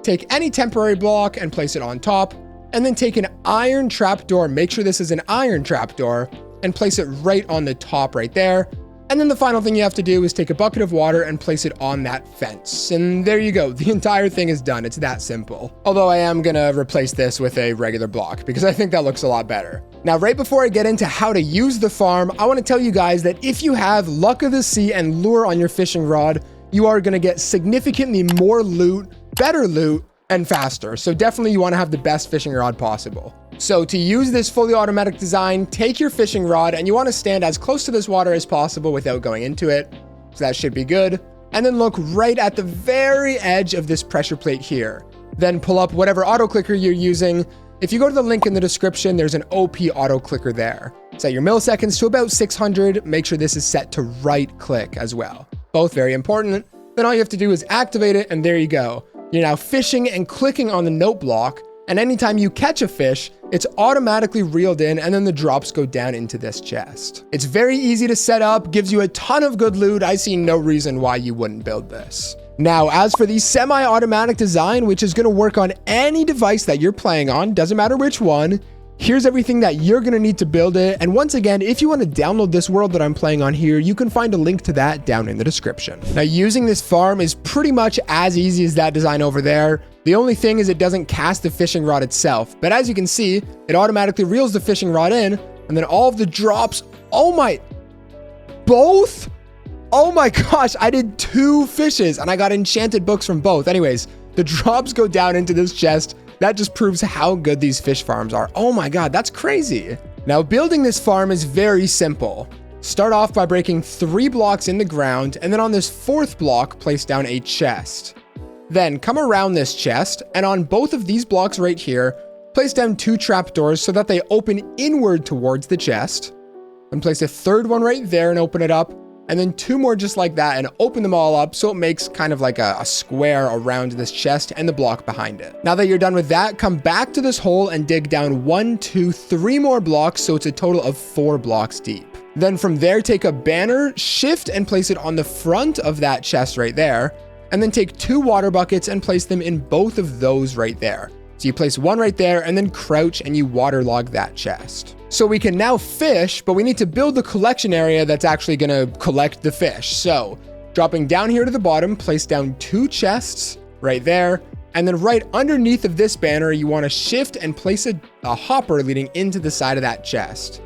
Take any temporary block and place it on top. And then take an iron trapdoor, make sure this is an iron trapdoor, and place it right on the top right there. And then the final thing you have to do is take a bucket of water and place it on that fence. And there you go. The entire thing is done. It's that simple. Although I am going to replace this with a regular block because I think that looks a lot better. Now, right before I get into how to use the farm, I want to tell you guys that if you have Luck of the Sea and Lure on your fishing rod, you are going to get significantly more loot, better loot, and faster. So definitely you want to have the best fishing rod possible. So to use this fully automatic design, take your fishing rod and you want to stand as close to this water as possible without going into it. So that should be good. And then look right at the very edge of this pressure plate here. Then pull up whatever auto clicker you're using. If you go to the link in the description, there's an OP auto clicker there. Set your milliseconds to about 600. Make sure this is set to right click as well. Both very important. Then all you have to do is activate it and there you go. You're now fishing and clicking on the note block. And anytime you catch a fish, it's automatically reeled in and then the drops go down into this chest. It's very easy to set up, gives you a ton of good loot. I see no reason why you wouldn't build this. Now, as for the semi-automatic design, which is going to work on any device that you're playing on, doesn't matter which one, here's everything that you're going to need to build it. And once again, if you want to download this world that I'm playing on here, you can find a link to that down in the description. Now, using this farm is pretty much as easy as that design over there. The only thing is it doesn't cast the fishing rod itself. But as you can see, it automatically reels the fishing rod in and then all of the drops. Oh my, both? Oh my gosh, I did 2 fishes and I got enchanted books from both. Anyways, the drops go down into this chest. That just proves how good these fish farms are. Oh my God, that's crazy. Now, building this farm is very simple. Start off by breaking 3 blocks in the ground, and then on this 4th block, place down a chest. Then come around this chest, and on both of these blocks right here, place down 2 trapdoors so that they open inward towards the chest. And place a 3rd one right there and open it up. And then 2 more just like that and open them all up so it makes kind of like a square around this chest and the block behind it. Now that you're done with that, come back to this hole and dig down 1, 2, 3 more blocks so it's a total of 4 blocks deep. Then from there, take a banner, shift and place it on the front of that chest right there. And then take 2 water buckets and place them in both of those right there. So you place 1 right there and then crouch and you waterlog that chest. So we can now fish, but we need to build the collection area that's actually going to collect the fish. So dropping down here to the bottom, place down 2 chests right there. And then right underneath of this banner, you want to shift and place a hopper leading into the side of that chest.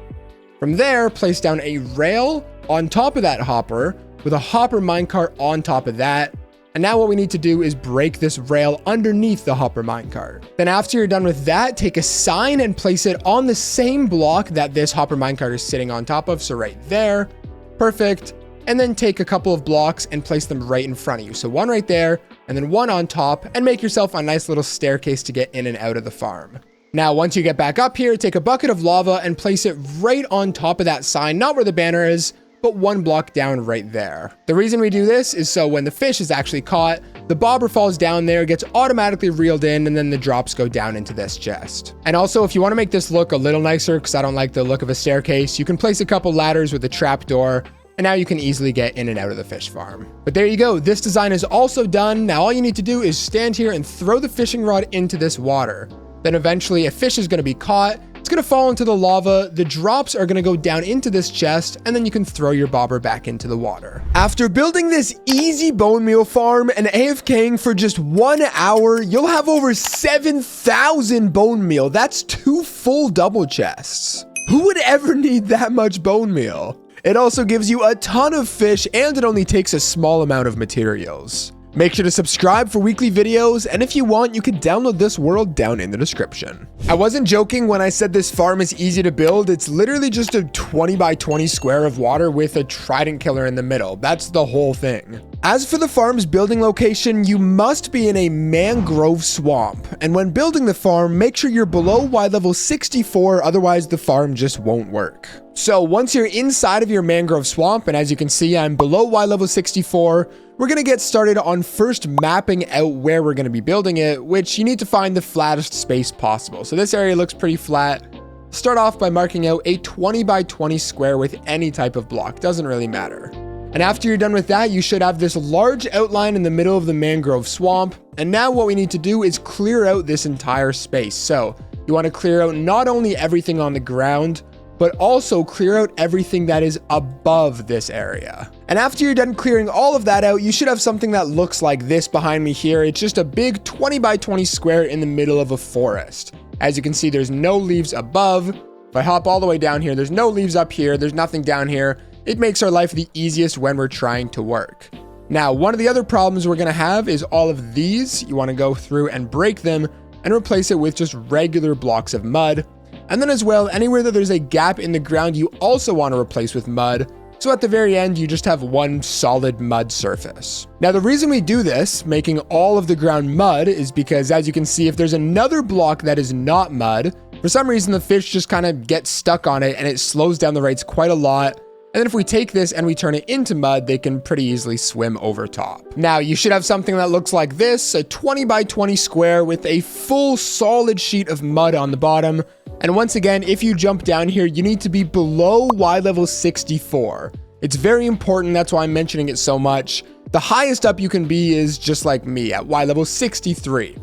From there, place down a rail on top of that hopper with a hopper minecart on top of that. And now what we need to do is break this rail underneath the hopper minecart. Then after you're done with that, take a sign and place it on the same block that this hopper minecart is sitting on top of. So right there, perfect. and then take a couple of blocks and place them right in front of you. So one right there, and then one on top, and make yourself a nice little staircase to get in and out of the farm. Now, once you get back up here, take a bucket of lava and place it right on top of that sign, not where the banner is, but one block down right there. The reason we do this is so when the fish is actually caught, the bobber falls down there, gets automatically reeled in, and then the drops go down into this chest. And also, if you want to make this look a little nicer, because I don't like the look of a staircase, you can place a couple ladders with a trap door, and now you can easily get in and out of the fish farm. But there you go, this design is also done. Now all you need to do is stand here and throw the fishing rod into this water. Then eventually a fish is going to be caught, it's going to fall into the lava, the drops are going to go down into this chest, and then you can throw your bobber back into the water. After building this easy bone meal farm and AFKing for just 1 hour, you'll have over 7,000 bone meal. That's 2 full double chests. Who would ever need that much bone meal? It also gives you a ton of fish, and it only takes a small amount of materials. Make sure to subscribe for weekly videos, and if you want, you can download this world down in the description. I wasn't joking when I said this farm is easy to build. It's literally just a 20 by 20 square of water with a trident killer in the middle. That's the whole thing. As for the farm's building location, you must be in a mangrove swamp. And when building the farm, make sure you're below Y level 64, otherwise the farm just won't work. So once you're inside of your mangrove swamp, and as you can see, I'm below Y level 64, we're going to get started on first mapping out where we're going to be building it, which you need to find the flattest space possible. So this area looks pretty flat. Start off by marking out a 20 by 20 square with any type of block, doesn't really matter. And after you're done with that, you should have this large outline in the middle of the mangrove swamp. And now what we need to do is clear out this entire space. So you want to clear out not only everything on the ground, but also clear out everything that is above this area. And after you're done clearing all of that out, you should have something that looks like this behind me here. It's just a big 20 by 20 square in the middle of a forest. As you can see, there's no leaves above. If I hop all the way down here, there's no leaves up here. There's nothing down here. It makes our life the easiest when we're trying to work. Now, one of the other problems we're gonna have is all of these. You wanna go through and break them and replace it with just regular blocks of mud. And then as well, anywhere that there's a gap in the ground, you also want to replace with mud. So at the very end, you just have one solid mud surface. Now, the reason we do this, making all of the ground mud, is because as you can see, if there's another block that is not mud, for some reason, the fish just kind of get stuck on it and it slows down the rates quite a lot. And then if we take this and we turn it into mud, they can pretty easily swim over top. Now, you should have something that looks like this, a 20 by 20 square with a full solid sheet of mud on the bottom. And once again, if you jump down here, you need to be below Y level 64. It's very important, that's why I'm mentioning it so much. The highest up you can be is just like me at Y level 63.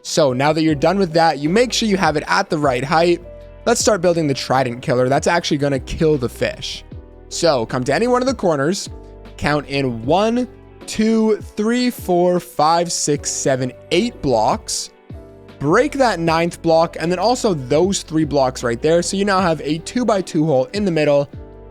So now that you're done with that, you make sure you have it at the right height. Let's start building the trident killer. That's actually gonna kill the fish. So come to any one of the corners, count in 1, 2, 3, 4, 5, 6, 7, 8 blocks. Break that 9th block, and then also those 3 blocks right there. So you now have a 2 by 2 hole in the middle,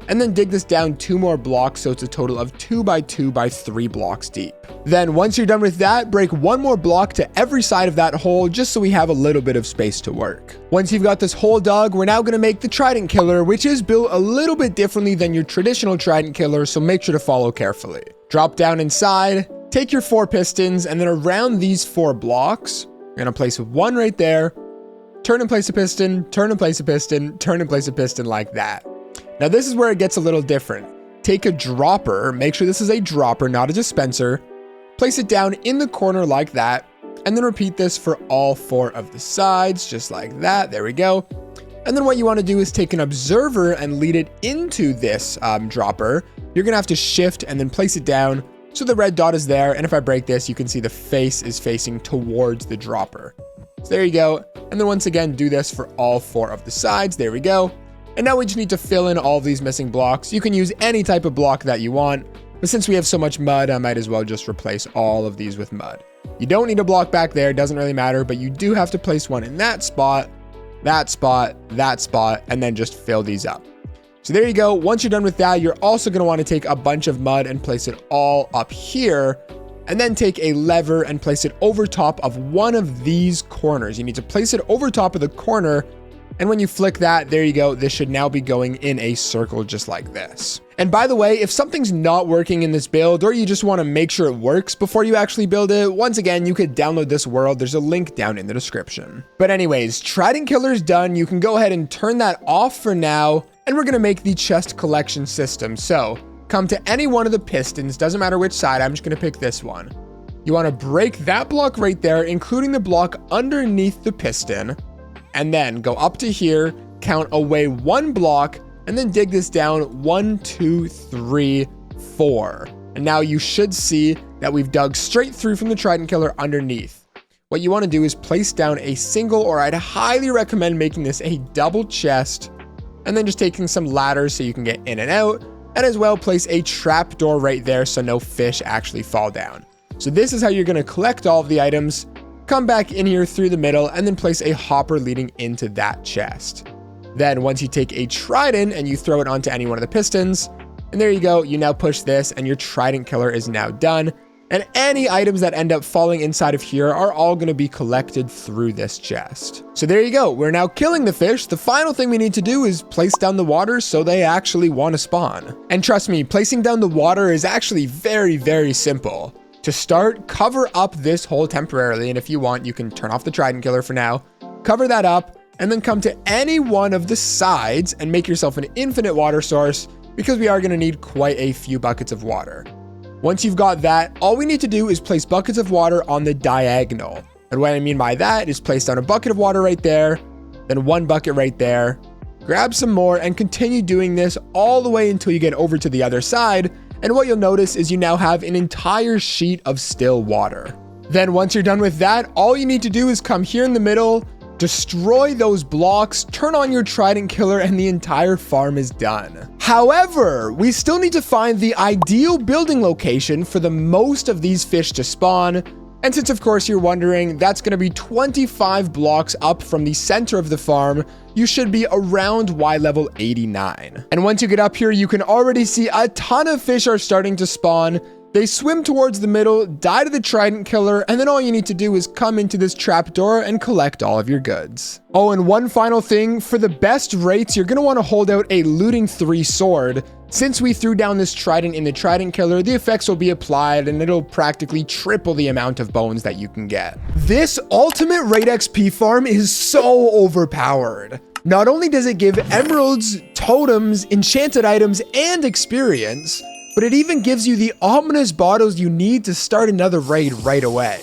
and then dig this down 2 more blocks. So it's a total of 2 by 2 by 3 blocks deep. Then once you're done with that, break 1 more block to every side of that hole, just so we have a little bit of space to work. Once you've got this hole dug, we're now going to make the trident killer, which is built a little bit differently than your traditional trident killer. So make sure to follow carefully. Drop down inside, take your 4 pistons, and then around these 4 blocks, you're gonna place 1 right there, turn and place a piston, turn and place a piston, turn and place a piston like that. Now this is where it gets a little different. Take a dropper, make sure this is a dropper, not a dispenser, place it down in the corner like that, and then repeat this for all 4 of the sides, just like that, there we go. And then what you wanna do is take an observer and lead it into this dropper. You're gonna have to shift and then place it down, so the red dot is there, and if I break this, you can see the face is facing towards the dropper. So there you go. And then once again, do this for all 4 of the sides. There we go. And now we just need to fill in all of these missing blocks. You can use any type of block that you want, but since we have so much mud, I might as well just replace all of these with mud. You don't need a block back there, doesn't really matter, but you do have to place one in that spot, that spot, that spot, and then just fill these up. So there you go. Once you're done with that, you're also going to want to take a bunch of mud and place it all up here, and then take a lever and place it over top of one of these corners. You need to place it over top of the corner And when you flick that, there you go. This should now be going in a circle just like this. And by the way, if something's not working in this build, or you just want to make sure it works before you actually build it, once again, you could download this world. There's a link down in the description. But anyways, Trident Killer's done. You can go ahead and turn that off for now. And we're going to make the chest collection system. So come to any one of the pistons, doesn't matter which side. I'm just going to pick this one. You want to break that block right there, including the block underneath the piston. And then go up to here, count away 1 block, and then dig this down 1, 2, 3, 4. And now you should see that we've dug straight through from the Trident Killer underneath. What you want to do is place down a single, or I'd highly recommend making this a double chest, and then just taking some ladders so you can get in and out, and as well place a trap door right there so no fish actually fall down. So this is how you're going to collect all of the items. Come back in here through the middle and then place a hopper leading into that chest. Then once you take a trident and you throw it onto any one of the pistons, and there you go, you now push this and your Trident Killer is now done. And any items that end up falling inside of here are all going to be collected through this chest. So there you go, we're now killing the fish. The final thing we need to do is place down the water so they actually want to spawn. And trust me, placing down the water is actually very, very simple. To start, cover up this hole temporarily, and if you want, you can turn off the Trident Killer for now. Cover that up, and then come to any one of the sides and make yourself an infinite water source, because we are going to need quite a few buckets of water. Once you've got that, all we need to do is place buckets of water on the diagonal. And what I mean by that is place down a bucket of water right there, then 1 bucket right there, grab some more, and continue doing this all the way until you get over to the other side. And what you'll notice is you now have an entire sheet of still water. Then once you're done with that, all you need to do is come here in the middle, destroy those blocks, turn on your Trident Killer, and the entire farm is done. However, we still need to find the ideal building location for the most of these fish to spawn. And since of course you're wondering, that's going to be 25 blocks up from the center of the farm, you should be around Y level 89. And once you get up here, you can already see a ton of fish are starting to spawn. They swim towards the middle, die to the Trident Killer, and then all you need to do is come into this trapdoor and collect all of your goods. Oh, and one final thing, for the best rates, you're going to want to hold out a looting 3 sword. Since we threw down this trident in the Trident Killer, the effects will be applied and it'll practically triple the amount of bones that you can get. This ultimate raid XP farm is so overpowered. Not only does it give emeralds, totems, enchanted items, and experience, but it even gives you the ominous bottles you need to start another raid right away.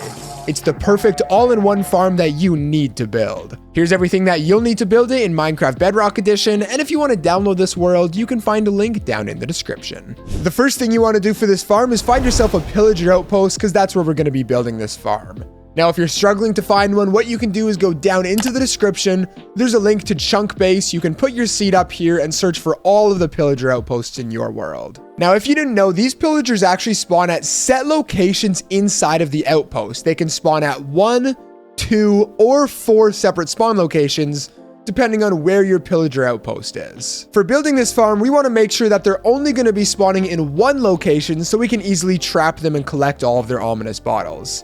It's the perfect all-in-one farm that you need to build. Here's everything that you'll need to build it in Minecraft Bedrock Edition, and if you want to download this world, you can find a link down in the description. The first thing you want to do for this farm is find yourself a pillager outpost, because that's where we're going to be building this farm. Now, if you're struggling to find one, what you can do is go down into the description. There's a link to Chunk Base. You can put your seed up here and search for all of the pillager outposts in your world. Now, if you didn't know, these pillagers actually spawn at set locations inside of the outpost. They can spawn at 1, 2, or 4 separate spawn locations, depending on where your pillager outpost is. For building this farm, we want to make sure that they're only going to be spawning in one location so we can easily trap them and collect all of their ominous bottles.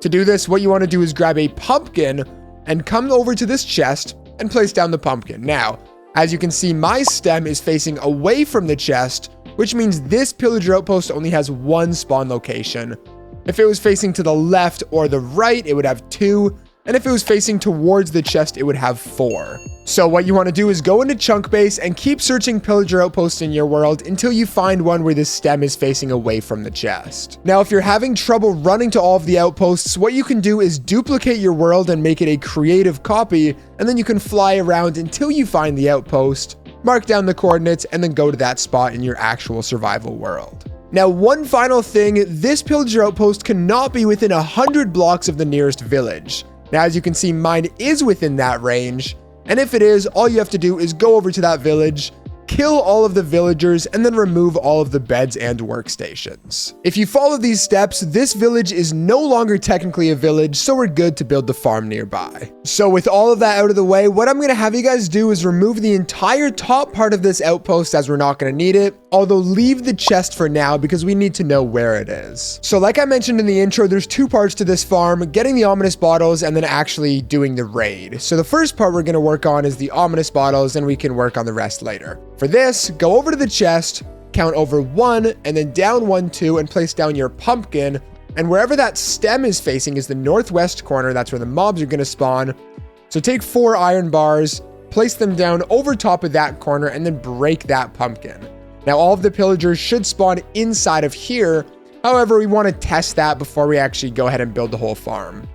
To do this, what you want to do is grab a pumpkin and come over to this chest and place down the pumpkin. Now, as you can see, my stem is facing away from the chest, which means this pillager outpost only has 1 spawn location. If it was facing to the left or the right, it would have 2. And if it was facing towards the chest, it would have 4. So what you want to do is go into Chunk Base and keep searching pillager outposts in your world until you find one where the stem is facing away from the chest. Now, if you're having trouble running to all of the outposts, what you can do is duplicate your world and make it a creative copy, and then you can fly around until you find the outpost, mark down the coordinates, and then go to that spot in your actual survival world. Now, one final thing, this pillager outpost cannot be within 100 blocks of the nearest village. Now, as you can see, mine is within that range, and if it is, all you have to do is go over to that village, kill all of the villagers, and then remove all of the beds and workstations. If you follow these steps, this village is no longer technically a village, so we're good to build the farm nearby. So with all of that out of the way, what I'm going to have you guys do is remove the entire top part of this outpost, as we're not going to need it. although leave the chest for now because we need to know where it is. So like I mentioned in the intro, there's two parts to this farm, getting the ominous bottles and then actually doing the raid. So the first part we're going to work on is the ominous bottles, and we can work on the rest later. For this, go over to the chest, count over 1 and then down 1, 2, and place down your pumpkin. And wherever that stem is facing is the northwest corner. That's where the mobs are going to spawn. So take 4 iron bars, place them down over top of that corner, and then break that pumpkin. Now all of the pillagers should spawn inside of here. However, we want to test that before we actually go ahead and build the whole farm.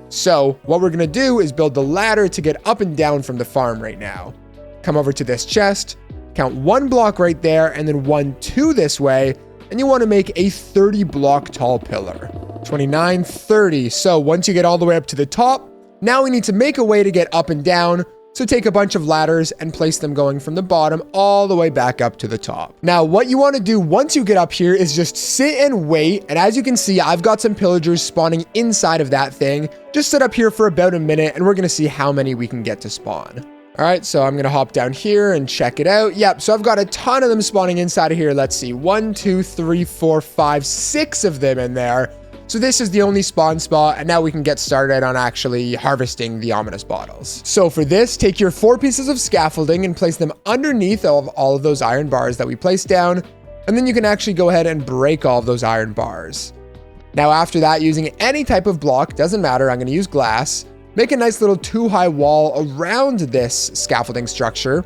So what we're going to do is build the ladder to get up and down from the farm right now. Come over to this chest, count 1 block right there, and then 1, 2 this way. And you want to make a 30 block tall pillar. 29, 30. So once you get all the way up to the top, now we need to make a way to get up and down. So take a bunch of ladders and place them going from the bottom all the way back up to the top. Now, what you want to do once you get up here is just sit and wait. And as you can see, I've got some pillagers spawning inside of that thing. Just sit up here for about a minute and we're going to see how many we can get to spawn. All right, so I'm going to hop down here and check it out. Yep, so I've got a ton of them spawning inside of here. Let's see, 1, 2, 3, 4, 5, 6 of them in there. So this is the only spawn spot, and now we can get started on actually harvesting the ominous bottles. So for this, take your 4 pieces of scaffolding and place them underneath all of those iron bars that we placed down, and then you can actually go ahead and break all of those iron bars. Now after that, using any type of block, doesn't matter, I'm going to use glass, make a nice little 2-high wall around this scaffolding structure,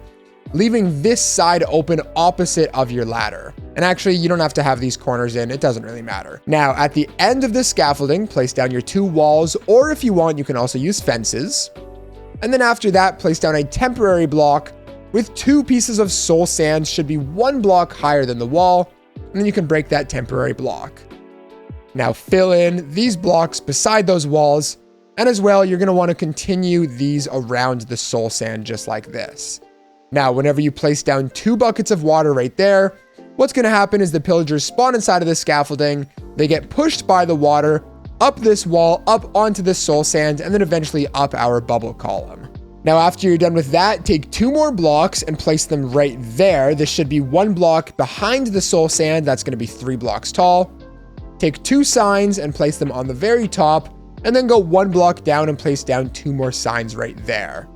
leaving this side open opposite of your ladder. And actually, you don't have to have these corners in, it doesn't really matter. Now, at the end of the scaffolding, place down your 2 walls, or if you want, you can also use fences. And then after that, place down a temporary block with 2 pieces of soul sand, should be 1 block higher than the wall, and then you can break that temporary block. Now fill in these blocks beside those walls, and as well, you're gonna wanna continue these around the soul sand just like this. Now, whenever you place down 2 buckets of water right there, what's going to happen is the pillagers spawn inside of the scaffolding, they get pushed by the water, up this wall, up onto this soul sand, and then eventually up our bubble column. Now, after you're done with that, take 2 more blocks and place them right there. This should be 1 block behind the soul sand. That's going to be 3 blocks tall. Take 2 signs and place them on the very top, and then go 1 block down and place down 2 more signs right there.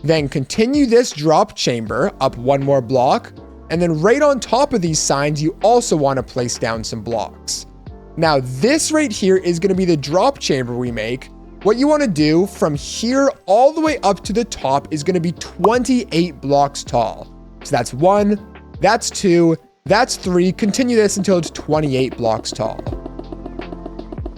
Then continue this drop chamber up 1 more block, and then right on top of these signs, you also want to place down some blocks. Now, this right here is going to be the drop chamber we make. What you want to do from here all the way up to the top is going to be 28 blocks tall. So that's 1, that's 2, that's 3. Continue this until it's 28 blocks tall.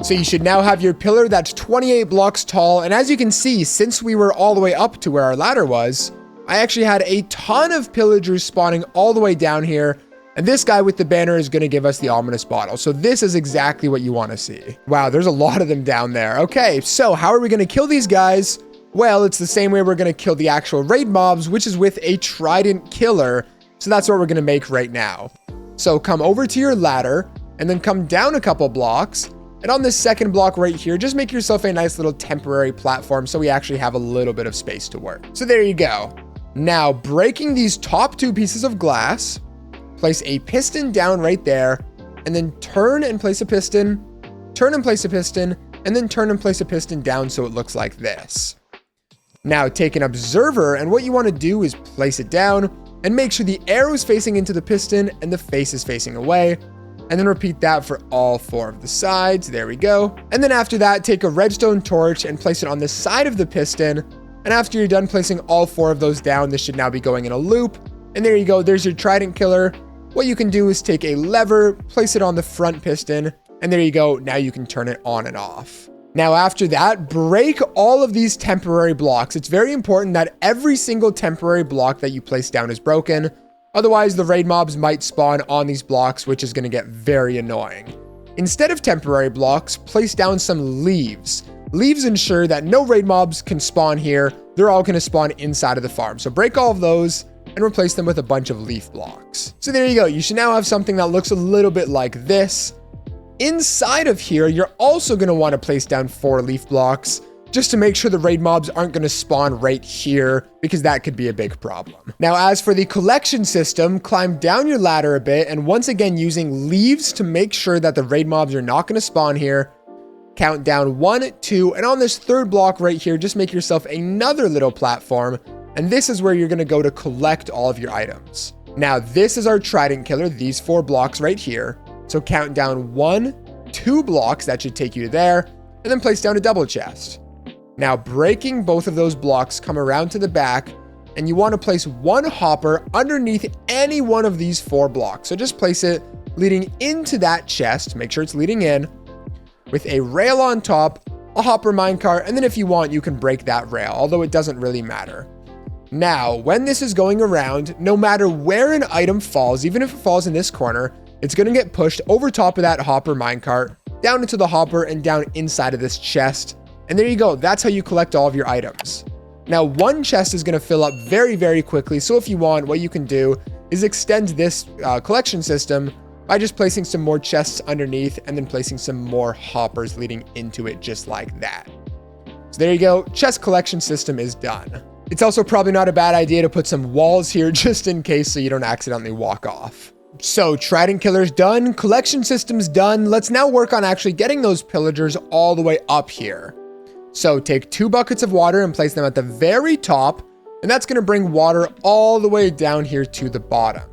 So you should now have your pillar that's 28 blocks tall. And as you can see, since we were all the way up to where our ladder was, I actually had a ton of pillagers spawning all the way down here. And this guy with the banner is going to give us the ominous bottle. So this is exactly what you want to see. Wow, there's a lot of them down there. Okay, so how are we going to kill these guys? Well, it's the same way we're going to kill the actual raid mobs, which is with a trident killer. So that's what we're going to make right now. So come over to your ladder and then come down a couple blocks. And on this second block right here, just make yourself a nice little temporary platform so we actually have a little bit of space to work. So there you go. Now, breaking these top 2 pieces of glass, place a piston down right there, and then turn and place a piston, turn and place a piston, and then turn and place a piston down so it looks like this. Now, take an observer, and what you want to do is place it down and make sure the arrow is facing into the piston and the face is facing away. And then repeat that for all 4 of the sides. There we go. And then after that, take a redstone torch and place it on the side of the piston. And after you're done placing all 4 of those down, this should now be going in a loop. And there you go. There's your trident killer. What you can do is take a lever, place it on the front piston, and there you go. Now you can turn it on and off. Now after that, break all of these temporary blocks. It's very important that every single temporary block that you place down is broken. Otherwise, the raid mobs might spawn on these blocks, which is going to get very annoying. Instead of temporary blocks, place down some leaves. Leaves ensure that no raid mobs can spawn here. They're all going to spawn inside of the farm. So break all of those and replace them with a bunch of leaf blocks. So there you go. You should now have something that looks a little bit like this. Inside of here, you're also going to want to place down 4 leaf blocks just to make sure the raid mobs aren't going to spawn right here, because that could be a big problem. Now, as for the collection system, climb down your ladder a bit, and once again using leaves to make sure that the raid mobs are not going to spawn here. Count down 1, 2, and on this third block right here, just make yourself another little platform, and this is where you're going to go to collect all of your items. Now, this is our trident killer, these 4 blocks right here. So count down 1, 2 blocks, that should take you to there, and then place down a double chest. Now, breaking both of those blocks, come around to the back, and you want to place 1 hopper underneath any one of these 4 blocks. So just place it leading into that chest, make sure it's leading in, with a rail on top, a hopper minecart, and then if you want, you can break that rail, although it doesn't really matter. Now, when this is going around, no matter where an item falls, even if it falls in this corner, it's going to get pushed over top of that hopper minecart, down into the hopper, and down inside of this chest. And there you go. That's how you collect all of your items. Now, 1 chest is going to fill up very, very quickly. So if you want, what you can do is extend this collection system by just placing some more chests underneath and then placing some more hoppers leading into it just like that. So there you go. Chest collection system is done. It's also probably not a bad idea to put some walls here just in case so you don't accidentally walk off. So trident killer's done, collection system's done. Let's now work on actually getting those pillagers all the way up here. So take 2 buckets of water and place them at the very top, and that's going to bring water all the way down here to the bottom.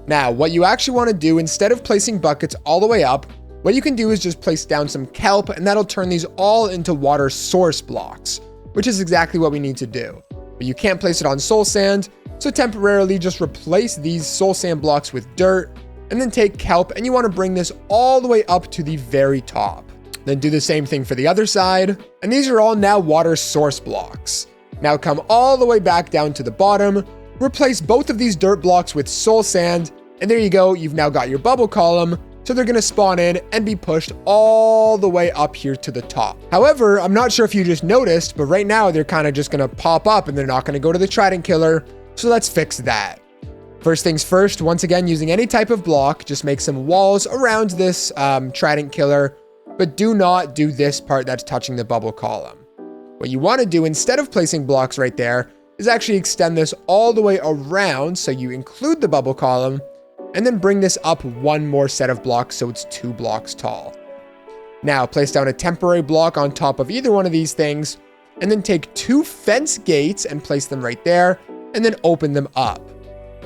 Now, what you actually want to do, instead of placing buckets all the way up, what you can do is just place down some kelp, and that'll turn these all into water source blocks, which is exactly what we need to do. But you can't place it on soul sand, so temporarily just replace these soul sand blocks with dirt, and then take kelp, and you want to bring this all the way up to the very top. Then do the same thing for the other side, and these are all now water source blocks. Now come all the way back down to the bottom, replace both of these dirt blocks with soul sand, and there you go, you've now got your bubble column, so they're going to spawn in and be pushed all the way up here to the top. However, I'm not sure if you just noticed, but right now they're kind of just going to pop up and they're not going to go to the trident killer, so let's fix that. First things first, once again, using any type of block, just make some walls around this trident killer, but do not do this part that's touching the bubble column. What you want to do instead of placing blocks right there is actually extend this all the way around so you include the bubble column, and then bring this up 1 more set of blocks so it's 2 blocks tall. Now place down a temporary block on top of either one of these things, and then take 2 fence gates and place them right there, and then open them up.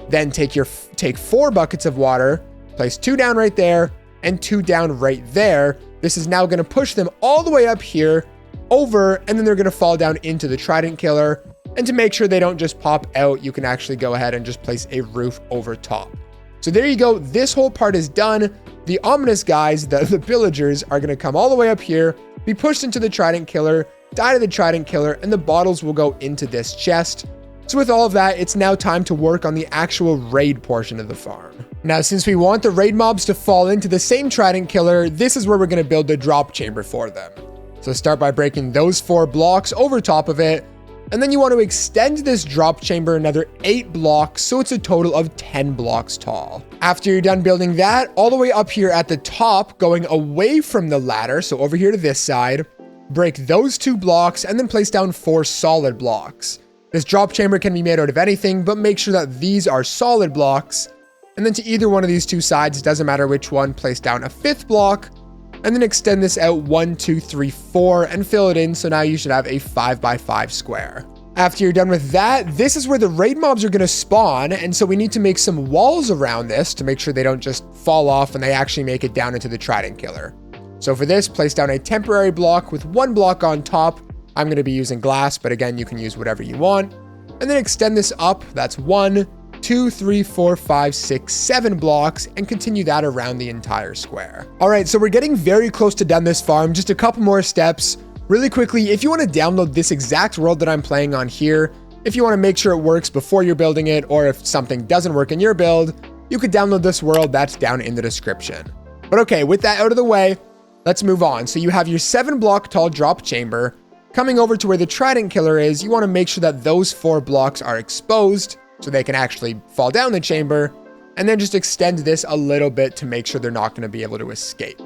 Then take 4 buckets of water, place 2 down right there, and 2 down right there. This is now going to push them all the way up here, over, and then they're going to fall down into the trident killer. And to make sure they don't just pop out, you can actually go ahead and just place a roof over top. So there you go. This whole part is done. The ominous guys, the pillagers, are going to come all the way up here, be pushed into the trident killer, die to the trident killer, and the bottles will go into this chest. So with all of that, it's now time to work on the actual raid portion of the farm. Now, since we want the raid mobs to fall into the same trident killer, this is where we're going to build the drop chamber for them. So start by breaking those 4 blocks over top of it, and then you want to extend this drop chamber another 8 blocks, so it's a total of 10 blocks tall. After you're done building that, all the way up here at the top, going away from the ladder, so over here to this side, break those 2 blocks, and then place down 4 solid blocks. This drop chamber can be made out of anything, but make sure that these are solid blocks. And then to either one of these 2 sides, doesn't matter which one, place down a 5th block, and then extend this out 1, 2, 3, 4, and fill it in, so now you should have a 5x5 square. After you're done with that, this is where the raid mobs are going to spawn, and so we need to make some walls around this to make sure they don't just fall off and they actually make it down into the trident killer. So for this, place down a temporary block with 1 block on top. I'm going to be using glass, but again, you can use whatever you want. And then extend this up, that's 1, 2, 3, 4, 5, 6, 7 blocks, and continue that around the entire square. All right, so we're getting very close to done this farm, just a couple more steps. Really quickly, if you want to download this exact world that I'm playing on here, if you want to make sure it works before you're building it, or if something doesn't work in your build, you could download this world, that's down in the description. But okay, with that out of the way, let's move on. So you have your 7 block tall drop chamber. Coming over to where the trident killer is, you want to make sure that those 4 blocks are exposed so they can actually fall down the chamber, and then just extend this a little bit to make sure they're not going to be able to escape.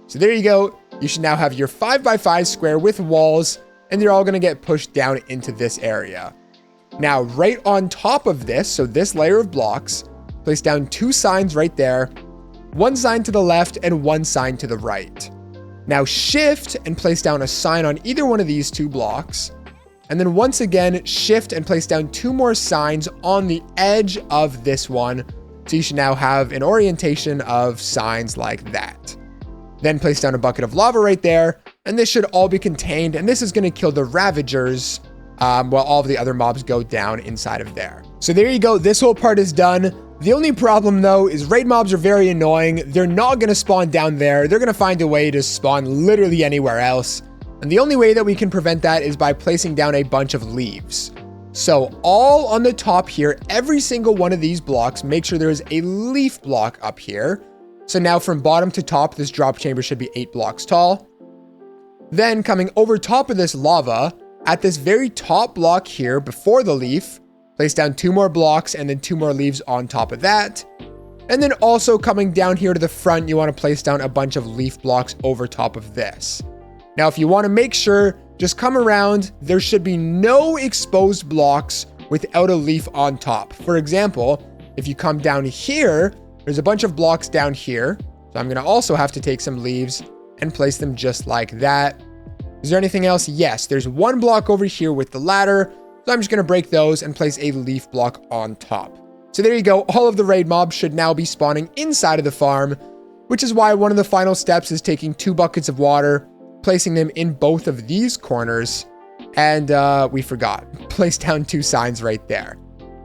So there you go. You should now have your 5x5 square with walls, and they're all going to get pushed down into this area. Now, right on top of this, so this layer of blocks, place down 2 signs right there, 1 sign to the left and 1 sign to the right. Now shift and place down a sign on either one of these 2 blocks. And then once again, shift and place down 2 more signs on the edge of this one. So you should now have an orientation of signs like that. Then place down a bucket of lava right there, and this should all be contained, and this is going to kill the Ravagers while all of the other mobs go down inside of there. So there you go, this whole part is done. The only problem though is raid mobs are very annoying. They're not going to spawn down there. They're going to find a way to spawn literally anywhere else. And the only way that we can prevent that is by placing down a bunch of leaves. So all on the top here, every single one of these blocks, make sure there's a leaf block up here. So now from bottom to top, this drop chamber should be 8 blocks tall. Then coming over top of this lava, at this very top block here before the leaf, place down 2 more blocks and then 2 more leaves on top of that. And then also coming down here to the front, you want to place down a bunch of leaf blocks over top of this. Now, if you want to make sure, just come around, there should be no exposed blocks without a leaf on top. For example, if you come down here, there's a bunch of blocks down here. So I'm going to also have to take some leaves and place them just like that. Is there anything else? Yes, there's 1 block over here with the ladder. So I'm just going to break those and place a leaf block on top. So there you go. All of the raid mobs should now be spawning inside of the farm, which is why one of the final steps is taking 2 buckets of water, placing them in both of these corners. And we forgot. Place down 2 signs right there.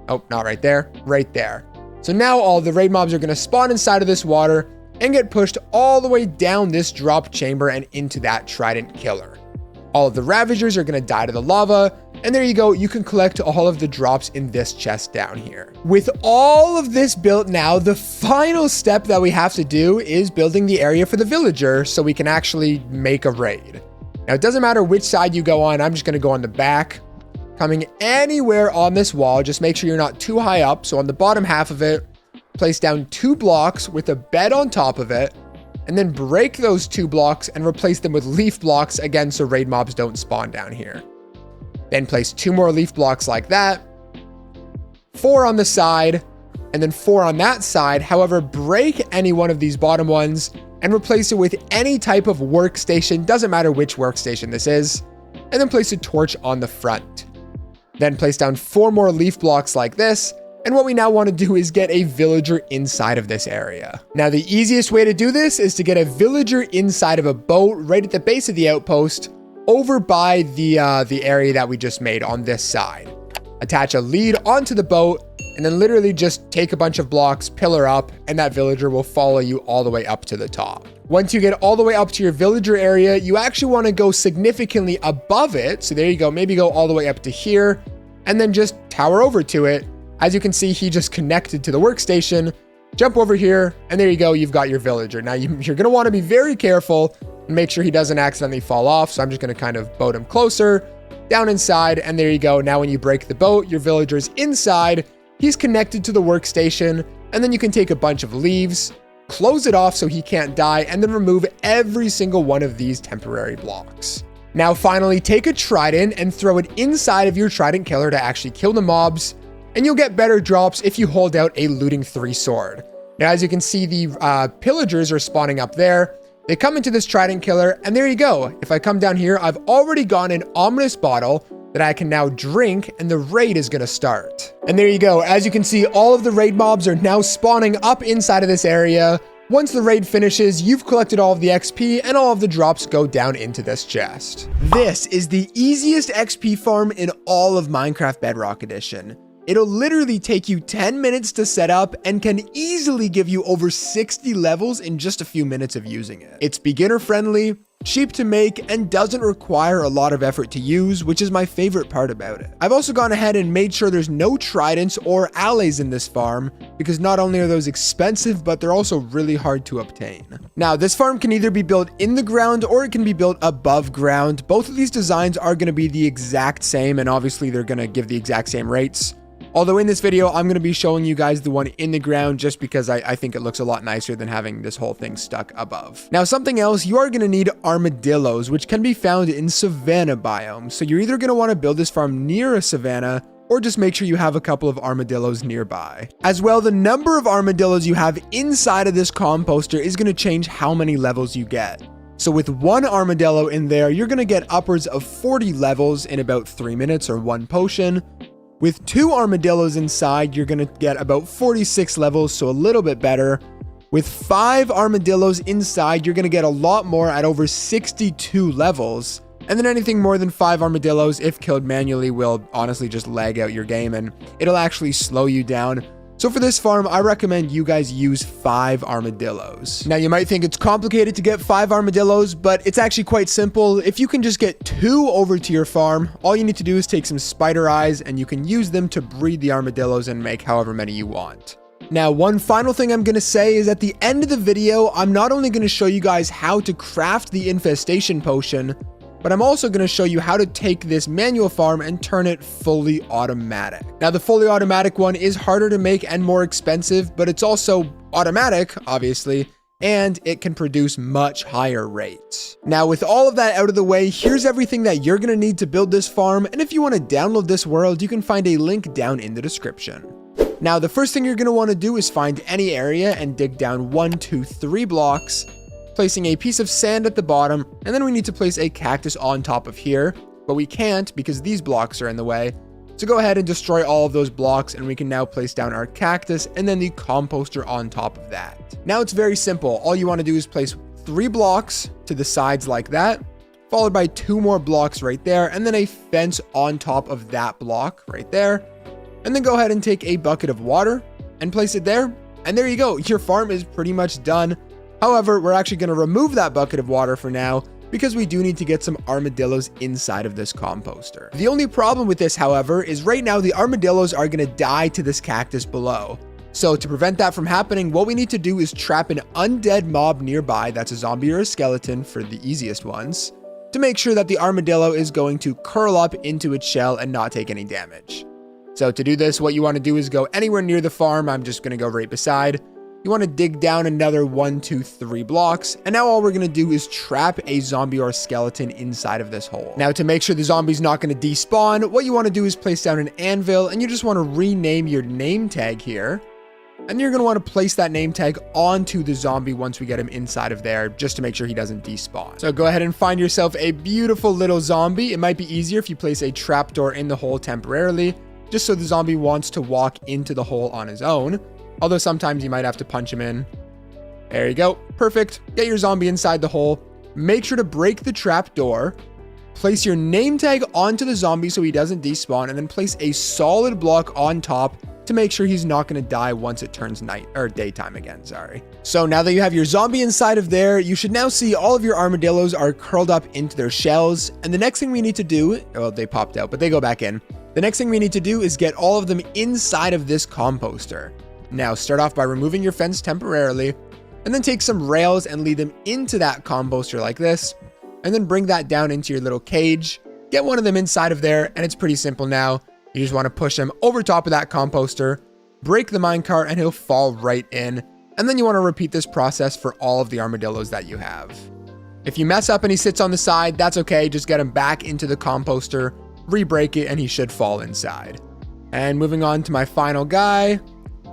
Oh, not right there. Right there. So now all the raid mobs are going to spawn inside of this water and get pushed all the way down this drop chamber and into that trident killer. All of the Ravagers are going to die to the lava. And there you go. You can collect all of the drops in this chest down here. With all of this built now, the final step that we have to do is building the area for the villager so we can actually make a raid. Now, it doesn't matter which side you go on. I'm just going to go on the back. Coming anywhere on this wall, just make sure you're not too high up. So on the bottom half of it, place down 2 blocks with a bed on top of it, and then break those 2 blocks and replace them with leaf blocks again so raid mobs don't spawn down here. Then place 2 more leaf blocks like that, 4 on the side, and then 4 on that side. However, break any one of these bottom ones and replace it with any type of workstation. Doesn't matter which workstation this is. And then place a torch on the front. Then place down 4 more leaf blocks like this. And what we now want to do is get a villager inside of this area. Now, the easiest way to do this is to get a villager inside of a boat right at the base of the outpost over by the area that we just made on this side. Attach a lead onto the boat and then literally just take a bunch of blocks, pillar up, and that villager will follow you all the way up to the top. Once you get all the way up to your villager area, you actually want to go significantly above it. So there you go. Maybe go all the way up to here and then just tower over to it. As you can see, he just connected to the workstation. Jump over here, and there you go. You've got your villager. Now, you're going to want to be very careful and make sure he doesn't accidentally fall off. So I'm just going to kind of boat him closer, down inside, and there you go. Now, when you break the boat, your villager's inside. He's connected to the workstation, and then you can take a bunch of leaves, close it off so he can't die, and then remove every single one of these temporary blocks. Now, finally, take a trident and throw it inside of your trident killer to actually kill the mobs. And you'll get better drops if you hold out a looting 3 sword. Now, as you can see, the pillagers are spawning up there. They come into this trident killer, and there you go. If I come down here, I've already gotten an ominous bottle that I can now drink, and the raid is going to start. And there you go. As you can see, all of the raid mobs are now spawning up inside of this area. Once the raid finishes, you've collected all of the XP, and all of the drops go down into this chest. This is the easiest XP farm in all of Minecraft Bedrock Edition. It'll literally take you 10 minutes to set up and can easily give you over 60 levels in just a few minutes of using it. It's beginner friendly, cheap to make, and doesn't require a lot of effort to use, which is my favorite part about it. I've also gone ahead and made sure there's no tridents or allays in this farm, because not only are those expensive, but they're also really hard to obtain. Now, this farm can either be built in the ground or it can be built above ground. Both of these designs are going to be the exact same, and obviously they're going to give the exact same rates. Although in this video, I'm going to be showing you guys the one in the ground just because I think it looks a lot nicer than having this whole thing stuck above. Now, something else, you are going to need armadillos, which can be found in savanna biomes. So you're either going to want to build this farm near a savanna, or just make sure you have a couple of armadillos nearby. As well, the number of armadillos you have inside of this composter is going to change how many levels you get. So with one armadillo in there, you're going to get upwards of 40 levels in about 3 minutes or 1 potion. With 2 armadillos inside, you're going to get about 46 levels, so a little bit better. With 5 armadillos inside, you're going to get a lot more at over 62 levels. And then anything more than 5 armadillos, if killed manually, will honestly just lag out your game and it'll actually slow you down. So for this farm, I recommend you guys use 5 armadillos. Now you might think it's complicated to get 5 armadillos, but it's actually quite simple. If you can just get 2 over to your farm, all you need to do is take some spider eyes and you can use them to breed the armadillos and make however many you want. Now, one final thing I'm going to say is at the end of the video, I'm not only going to show you guys how to craft the infestation potion, but I'm also going to show you how to take this manual farm and turn it fully automatic. Now, the fully automatic one is harder to make and more expensive, but it's also automatic, obviously, and it can produce much higher rates. Now, with all of that out of the way, here's everything that you're going to need to build this farm, and if you want to download this world, you can find a link down in the description. Now, the first thing you're going to want to do is find any area and dig down 1, 2, 3 blocks, placing a piece of sand at the bottom, and then we need to place a cactus on top of here, but we can't because these blocks are in the way. So go ahead and destroy all of those blocks, and we can now place down our cactus and then the composter on top of that. Now it's very simple. All you want to do is place 3 blocks to the sides like that, followed by 2 more blocks right there, and then a fence on top of that block right there. And then go ahead and take a bucket of water and place it there. And there you go. Your farm is pretty much done. However, we're actually going to remove that bucket of water for now because we do need to get some armadillos inside of this composter. The only problem with this, however, is right now the armadillos are going to die to this cactus below. So to prevent that from happening, what we need to do is trap an undead mob nearby, that's a zombie or a skeleton for the easiest ones, to make sure that the armadillo is going to curl up into its shell and not take any damage. So to do this, what you want to do is go anywhere near the farm. I'm just going to go right beside. You want to dig down another 1, 2, 3 blocks. And now all we're going to do is trap a zombie or a skeleton inside of this hole. Now to make sure the zombie's not going to despawn, what you want to do is place down an anvil and you just want to rename your name tag here. And you're going to want to place that name tag onto the zombie once we get him inside of there, just to make sure he doesn't despawn. So go ahead and find yourself a beautiful little zombie. It might be easier if you place a trapdoor in the hole temporarily, just so the zombie wants to walk into the hole on his own. Although sometimes you might have to punch him in. There you go. Perfect. Get your zombie inside the hole. Make sure to break the trap door. Place your name tag onto the zombie so he doesn't despawn, and then place a solid block on top to make sure he's not going to die once it turns night or daytime again, sorry. So now that you have your zombie inside of there, you should now see all of your armadillos are curled up into their shells. And the next thing we need to do, well, they popped out, but they go back in. The next thing we need to do is get all of them inside of this composter. Now start off by removing your fence temporarily, and then take some rails and lead them into that composter like this, and then bring that down into your little cage. Get one of them inside of there, and it's pretty simple now. You just want to push him over top of that composter, break the minecart, and he'll fall right in. And then you want to repeat this process for all of the armadillos that you have. If you mess up and he sits on the side, that's okay. Just get him back into the composter, re-break it, and he should fall inside. And moving on to my final guy.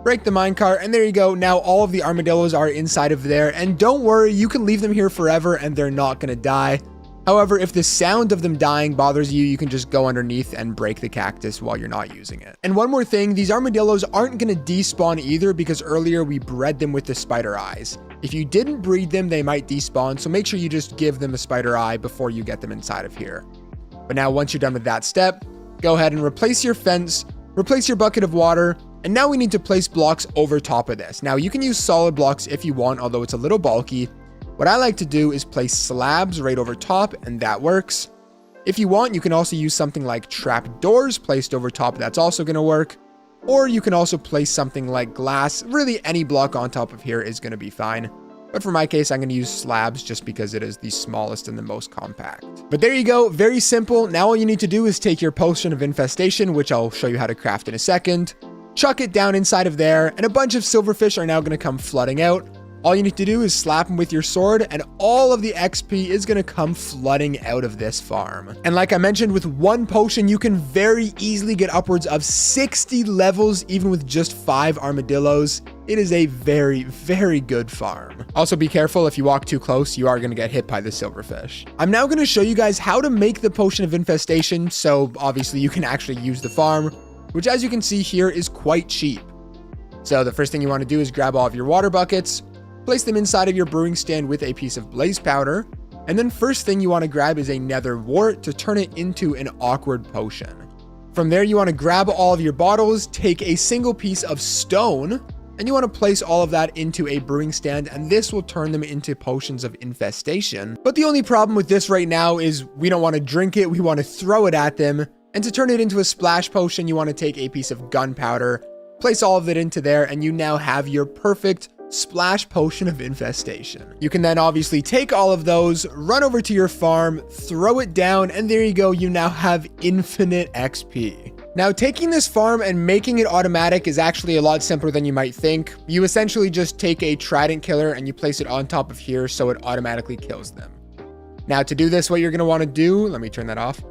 Break the minecart, and there you go. Now all of the armadillos are inside of there, and don't worry, you can leave them here forever and they're not going to die. However, if the sound of them dying bothers you, you can just go underneath and break the cactus while you're not using it. And one more thing, these armadillos aren't going to despawn either because earlier we bred them with the spider eyes. If you didn't breed them, they might despawn, so make sure you just give them a spider eye before you get them inside of here. But now once you're done with that step, go ahead and replace your fence, replace your bucket of water, and now we need to place blocks over top of this. Now you can use solid blocks if you want, although it's a little bulky. What I like to do is place slabs right over top, and that works. If you want, you can also use something like trap doors placed over top. That's also going to work. Or you can also place something like glass. Really, any block on top of here is going to be fine. But for my case, I'm going to use slabs just because it is the smallest and the most compact. But there you go. Very simple. Now all you need to do is take your potion of infestation, which I'll show you how to craft in a second. Chuck it down inside of there, and a bunch of silverfish are now going to come flooding out. All you need to do is slap them with your sword, and all of the XP is going to come flooding out of this farm. And like I mentioned, with one potion, you can very easily get upwards of 60 levels, even with just 5 armadillos. It is a very, very good farm. Also, be careful. If you walk too close, you are going to get hit by the silverfish. I'm now going to show you guys how to make the potion of infestation, so obviously you can actually use the farm, which as you can see here is quite cheap. So the first thing you want to do is grab all of your water buckets, place them inside of your brewing stand with a piece of blaze powder, and then first thing you want to grab is a nether wart to turn it into an awkward potion. From there, you want to grab all of your bottles, take a single piece of stone, and you want to place all of that into a brewing stand, and this will turn them into potions of infestation. But the only problem with this right now is we don't want to drink it, we want to throw it at them. And to turn it into a splash potion, you want to take a piece of gunpowder, place all of it into there, and you now have your perfect splash potion of infestation. You can then obviously take all of those, run over to your farm, throw it down, and there you go, you now have infinite XP. Now, taking this farm and making it automatic is actually a lot simpler than you might think. You essentially just take a trident killer and you place it on top of here so it automatically kills them. Now, to do this, what you're going to want to do, let me turn that off,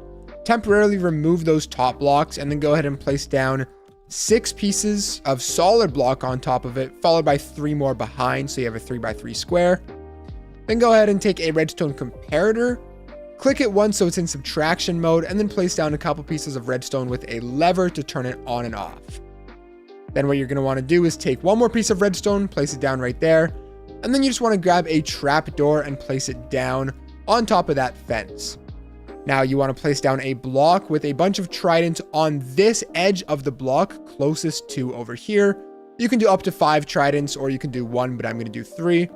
temporarily remove those top blocks and then go ahead and place down 6 pieces of solid block on top of it, followed by 3 more behind, so you have a 3x3 square. Then go ahead and take a redstone comparator, click it once so it's in subtraction mode, and then place down a couple pieces of redstone with a lever to turn it on and off. Then what you're going to want to do is take one more piece of redstone, place it down right there, and then you just want to grab a trap door and place it down on top of that fence. Now you want to place down a block with a bunch of tridents on this edge of the block closest to over here. You can do up to 5 tridents or you can do 1, but I'm going to do 3.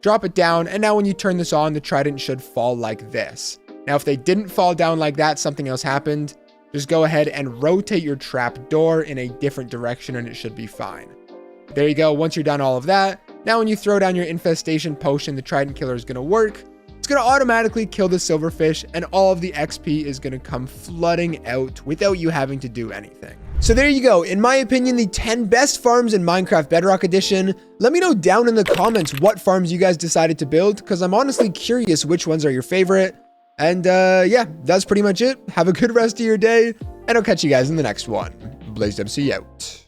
Drop it down, and now when you turn this on, the trident should fall like this. Now if they didn't fall down like that, something else happened. Just go ahead and rotate your trap door in a different direction and it should be fine. There you go. Once you're done all of that, now when you throw down your infestation potion, the trident killer is going to work. It's going to automatically kill the silverfish, and all of the XP is going to come flooding out without you having to do anything. So there you go. In my opinion, the 10 best farms in Minecraft Bedrock Edition. Let me know down in the comments what farms you guys decided to build, because I'm honestly curious which ones are your favorite. And yeah, that's pretty much it. Have a good rest of your day, and I'll catch you guys in the next one. BlazedMC out.